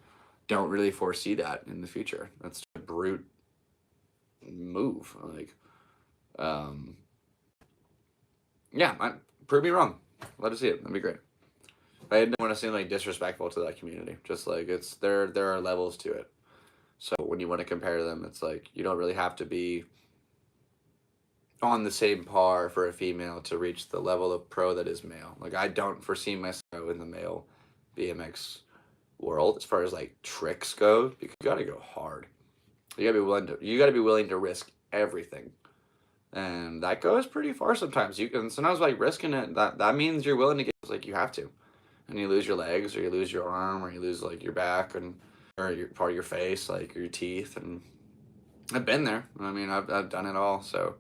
don't really foresee that in the future. That's a brute move. Like, prove me wrong. Let us see it. That'd be great. I didn't want to seem like disrespectful to that community. Just like there are levels to it. So when you want to compare them, it's like you don't really have to be on the same par for a female to reach the level of pro that is male. Like I don't foresee myself in the male BMX world as far as like tricks go because you got to go hard. You got to be willing to risk everything. And that goes pretty far sometimes. You can sometimes like risking it that means you're willing to get like you have to. And you lose your legs or you lose your arm or you lose like your back or your part of your face, like your teeth. And I've been there. I mean, I've done it all. So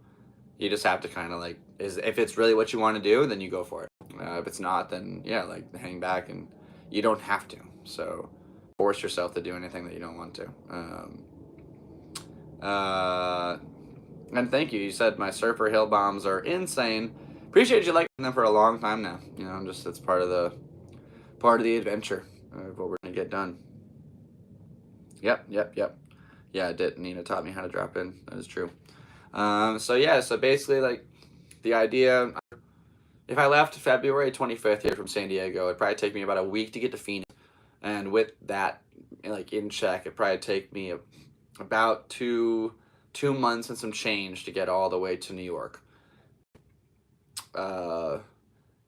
you just have to kind of like, if it's really what you want to do, then you go for it. If it's not, then yeah, like hang back and you don't have to. So force yourself to do anything that you don't want to. And thank you. You said my surfer hill bombs are insane. Appreciate you liking them for a long time now. You know, just it's part of the adventure of what we're gonna get done. Yep. Yeah, I did. Nina taught me how to drop in. That is true. So basically, like the idea, if I left February 25th here from San Diego, it'd probably take me about a week to get to Phoenix, and with that, like in check, it'd probably take me about two months and some change to get all the way to New York.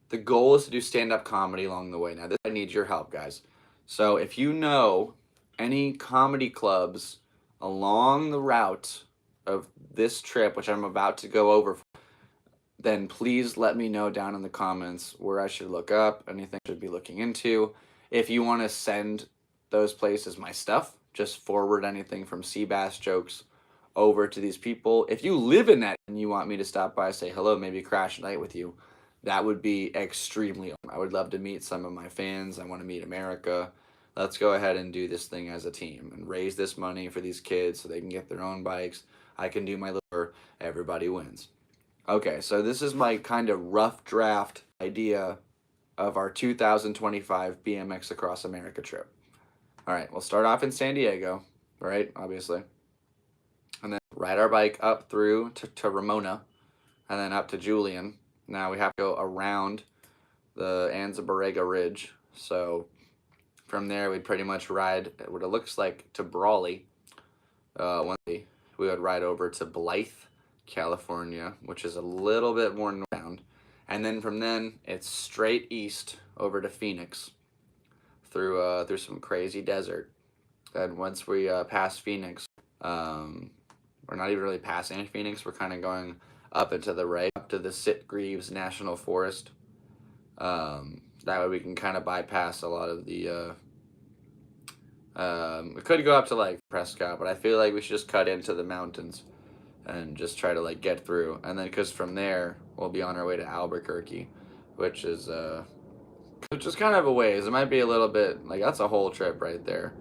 The goal is to do stand-up comedy along the way. Now, I need your help, guys. So if you know any comedy clubs along the route of this trip, which I'm about to go over, then please let me know down in the comments where I should look up, anything I should be looking into. If you want to send those places my stuff, just forward anything from Seabass jokes over to these people. If you live in that and you want me to stop by, say hello, maybe crash a night with you, that would be extremely awesome. I would love to meet some of my fans. I want to meet America. Let's go ahead and do this thing as a team and raise this money for these kids so they can get their own bikes. I can do my little, everybody wins. Okay, so this is my kind of rough draft idea of our 2025 BMX Across America trip. All right, we'll start off in San Diego, right, obviously. And then ride our bike up through to Ramona and then up to Julian. Now we have to go around the Anza-Borrega Ridge. So from there, we'd pretty much ride what it looks like to Brawley. We would ride over to Blythe, California, which is a little bit more north. And then from then, it's straight east over to Phoenix through some crazy desert. And once we pass Phoenix, we're not even really passing Phoenix. We're kind of going up into the right, up to the Sitgreaves National Forest. That way we can kind of bypass a lot of the... we could go up to like Prescott, but I feel like we should just cut into the mountains and just try to like get through. And then because from there, we'll be on our way to Albuquerque, which is kind of a ways. It might be a little bit, like that's a whole trip right there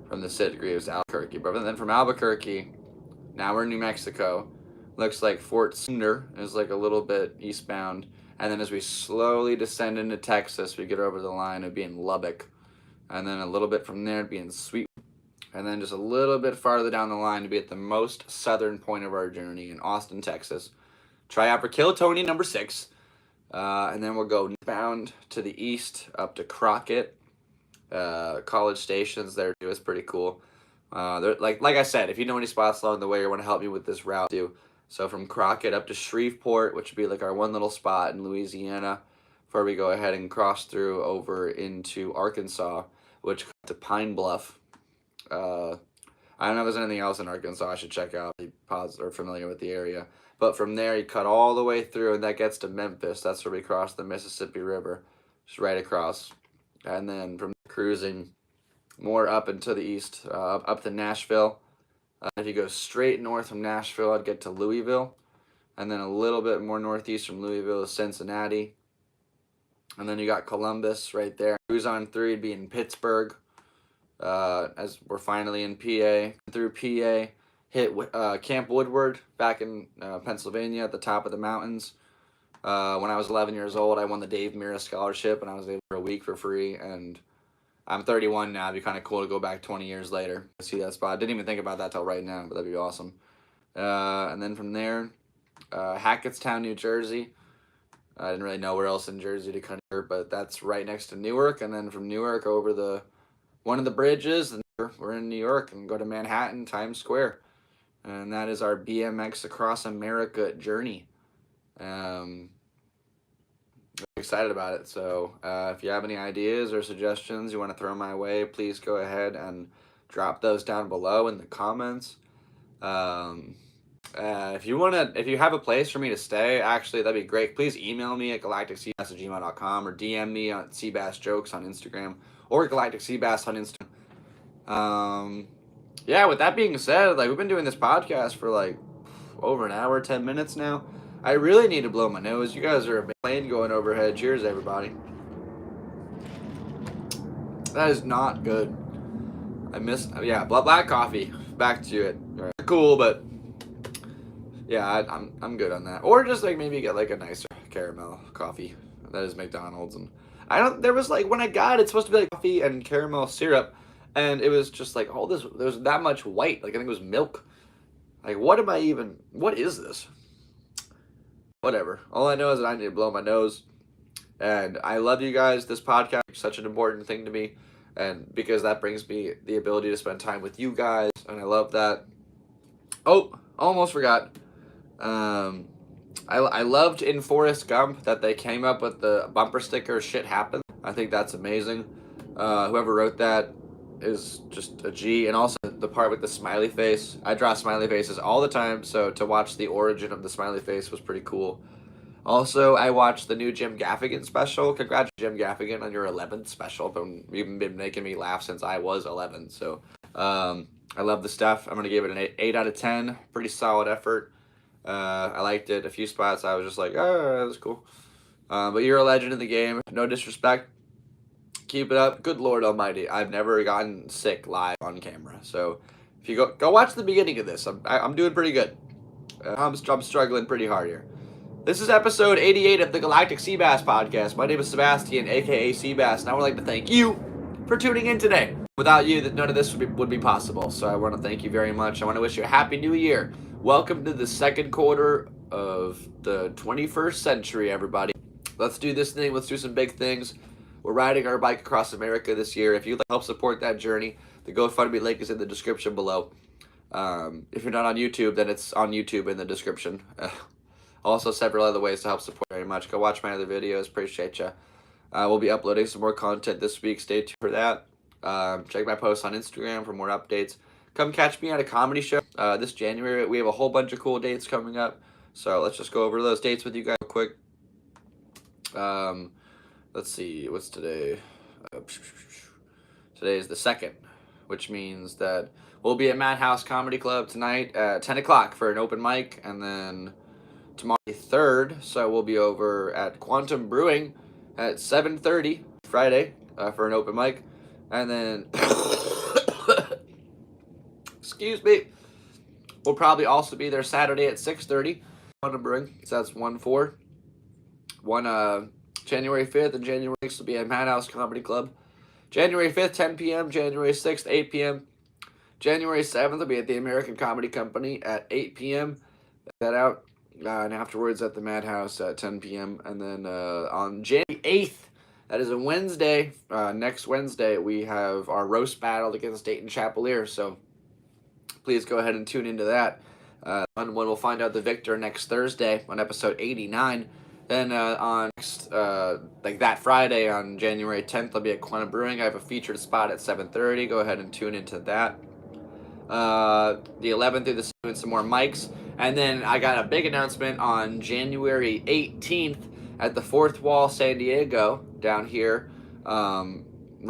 from the Sitgreaves to Albuquerque. But then from Albuquerque, now we're in New Mexico. Looks like Fort Sumner is like a little bit eastbound. And then as we slowly descend into Texas, we get over the line of being Lubbock. And then a little bit from there, it'd be in Sweet. And then just a little bit farther down the line to be at the most southern point of our journey in Austin, Texas. Try out for Kill-Tony number 6. And then we'll go bound to the east up to Crockett. College Station's there too. It's pretty cool. Like I said, if you know any spots along the way or want to help me with this route too. So from Crockett up to Shreveport, which would be like our one little spot in Louisiana, before we go ahead and cross through over into Arkansas, which to Pine Bluff. I don't know if there's anything else in Arkansas I should check out. Be positive or familiar with the area. But from there, you cut all the way through, and that gets to Memphis. That's where we cross the Mississippi River, just right across. And then from cruising more up into the east, up to Nashville. If you go straight north from Nashville, I'd get to Louisville. And then a little bit more northeast from Louisville is Cincinnati. And then you got Columbus right there. Cruise on through, you'd be in Pittsburgh. As we're finally in PA. Through PA, hit Camp Woodward back in Pennsylvania at the top of the mountains. When I was 11 years old, I won the Dave Mira Scholarship, and I was able for a week for free. And I'm 31 now. It'd be kind of cool to go back 20 years later to see that spot. Didn't even think about that till right now, but that'd be awesome. And then from there, Hackettstown, New Jersey. I didn't really know where else in Jersey to cut here, but that's right next to Newark. And then from Newark over one of the bridges, and we're in New York, and go to Manhattan, Times Square. And that is our BMX Across America journey. I'm excited about it. So if you have any ideas or suggestions you want to throw my way, please go ahead and drop those down below in the comments. If you have a place for me to stay, actually, that'd be great. Please email me at galacticseabass@gmail.com or DM me on Seabass Jokes on Instagram or Galactic Seabass on Instagram. Yeah, with that being said, like we've been doing this podcast for like over an hour, 10 minutes now. I really need to blow my nose. You guys are a plane going overhead. Cheers, everybody. That is not good. Black coffee. Back to it. Right. Cool, but yeah, I'm good on that. Or just like maybe get like a nicer caramel coffee. That is McDonald's, and there was like when I got it, it's supposed to be like coffee and caramel syrup, and it was just like all this. There was that much white. Like I think it was milk. Like what is this? Whatever. All I know is that I need to blow my nose. And I love you guys. This podcast is such an important thing to me. And because that brings me the ability to spend time with you guys. And I love that. Oh, almost forgot. I loved in Forrest Gump that they came up with the bumper sticker "Shit Happens." I think that's amazing. Whoever wrote that is just a G. And also the part with the smiley face. I draw smiley faces all the time, so to watch the origin of the smiley face was pretty cool. Also, I watched the new Jim Gaffigan special. Congrats, Jim Gaffigan, on your 11th special. You've been making me laugh since I was 11, so I love the stuff. I'm going to give it an 8 out of 10. Pretty solid effort. I liked it. A few spots I was just like, oh, that was cool. But you're a legend in the game. No disrespect. Keep it up. Good Lord Almighty. I've never gotten sick live on camera. So if you go watch the beginning of this. I'm doing pretty good. I'm struggling pretty hard here. This is episode 88 of the Galactic Seabass Podcast. My name is Sebastian, aka Seabass, and I would like to thank you for tuning in today. Without you, none of this would be possible. So I want to thank you very much. I want to wish you a happy new year. Welcome to the second quarter of the 21st century, everybody. Let's do this thing. Let's do some big things. We're riding our bike across America this year. If you'd like to help support that journey, the GoFundMe link is in the description below. If you're not on YouTube, then it's on YouTube in the description. Also, several other ways to help support very much. Go watch my other videos. Appreciate you. We'll be uploading some more content this week. Stay tuned for that. Check my posts on Instagram for more updates. Come catch me at a comedy show this January. We have a whole bunch of cool dates coming up. So let's just go over those dates with you guys real quick. Let's see. What's today? Today is the 2nd, which means that we'll be at Madhouse Comedy Club tonight at 10 o'clock for an open mic. And then tomorrow, the 3rd, so we'll be over at Quantum Brewing at 7:30 Friday for an open mic. And then, excuse me, we'll probably also be there Saturday at 6:30. Quantum Brewing, so that's 1-4. January 5th and January 6th will be at Madhouse Comedy Club. January 5th, 10 p.m. January 6th, 8 p.m. January 7th will be at the American Comedy Company at 8 p.m. Check that out. And afterwards at the Madhouse at 10 p.m. And then on January 8th, that is a Wednesday, next Wednesday, we have our roast battle against Dayton Chapelier. So please go ahead and tune into that. When we'll find out the victor next Thursday on episode 89. Then on next, like that Friday on January 10th, I'll be at Quantum Brewing. I have a featured spot at 7:30. Go ahead and tune into that. The 11th through the 7th, some more mics. And then I got a big announcement on January 18th at the Fourth Wall San Diego down here.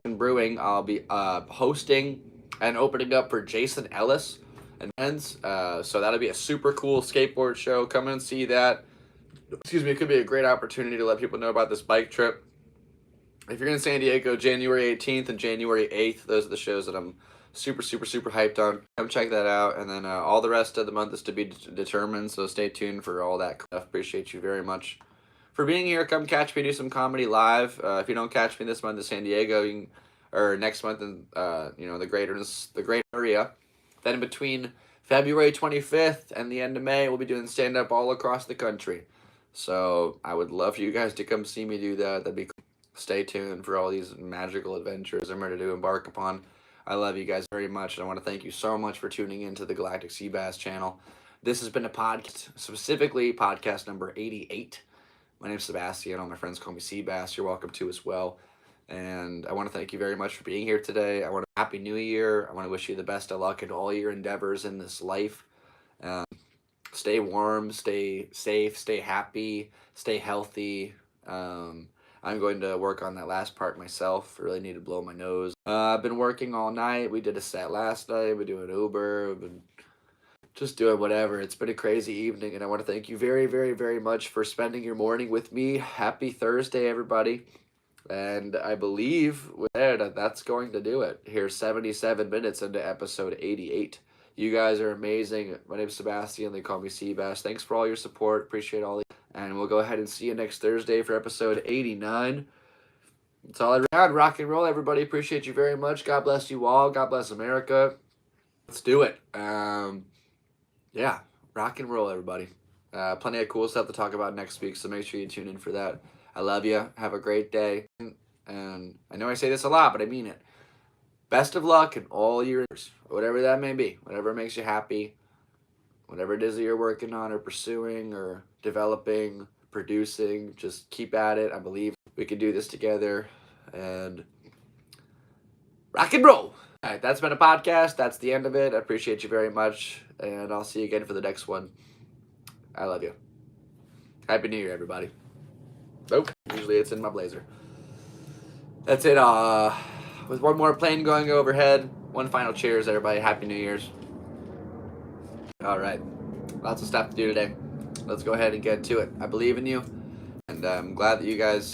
Brewing, I'll be hosting and opening up for Jason Ellis and friends. So that'll be a super cool skateboard show. Come and see that. Excuse me, it could be a great opportunity to let people know about this bike trip. If you're in San Diego, January 18th and January 8th, those are the shows that I'm super hyped on. Come check that out. And then all the rest of the month is to be determined, so stay tuned for all that stuff. Appreciate you very much for being here. Come catch me do some comedy live. If you don't catch me this month in San Diego, or next month in the greater area, then between February 25th and the end of May, we'll be doing stand-up all across the country. So I would love for you guys to come see me do that. That'd be cool. Stay tuned for all these magical adventures I'm ready to embark upon. I love you guys very much, and I want to thank you so much for tuning into the Galactic Seabass channel. This has been a podcast, specifically podcast number 88. My name's Sebastian. All my friends call me Seabass. You're welcome to as well. And I want to thank you very much for being here today. I want to happy new year. I want to wish you the best of luck in all your endeavors in this life. Stay warm, stay safe, stay happy, stay healthy. I'm going to work on that last part myself. I really need to blow my nose. I've been working all night. We did a set last night. We're doing Uber. We've been just doing whatever. It's been a crazy evening, and I want to thank you very, very, very much for spending your morning with me. Happy Thursday, everybody. And I believe with that, that's going to do it. Here's 77 minutes into episode 88. You guys are amazing. My name's Sebastian. They call me Seabass. Thanks for all your support. Appreciate all the... And we'll go ahead and see you next Thursday for episode 89. That's all around. Rock and roll, everybody. Appreciate you very much. God bless you all. God bless America. Let's do it. Yeah, rock and roll, everybody. Plenty of cool stuff to talk about next week, so make sure you tune in for that. I love you. Have a great day. And I know I say this a lot, but I mean it. Best of luck in all your, whatever that may be, whatever makes you happy, whatever it is that you're working on or pursuing or developing, producing, just keep at it. I believe we can do this together and rock and roll. All right, that's been a podcast. That's the end of it. I appreciate you very much, and I'll see you again for the next one. I love you. Happy New Year, everybody. Nope, usually it's in my blazer. That's it. With one more plane going overhead, one final cheers, everybody. Happy New Year's. All right. Lots of stuff to do today. Let's go ahead and get to it. I believe in you, and I'm glad that you guys,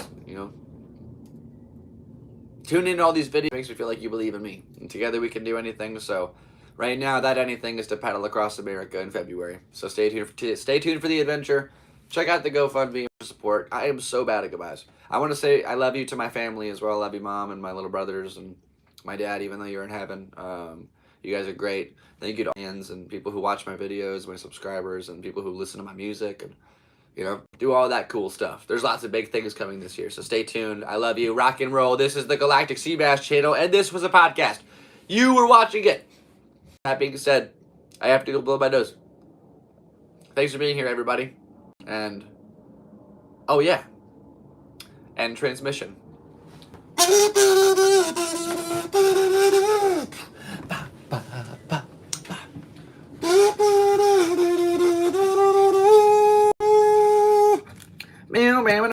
tune in to all these videos. It makes me feel like you believe in me, and together we can do anything. So right now, that anything is to paddle across America in February. So stay tuned for the adventure. Check out the GoFundMe for support. I am so bad at goodbyes. I want to say I love you to my family as well. I love you, Mom, and my little brothers, and my dad, even though you're in heaven. You guys are great. Thank you to fans and people who watch my videos, my subscribers, and people who listen to my music, and do all that cool stuff. There's lots of big things coming this year, so stay tuned. I love you. Rock and roll. This is the Galactic Seabass channel, and this was a podcast. You were watching it. That being said, I have to go blow my nose. Thanks for being here, everybody. And, oh yeah, end transmission.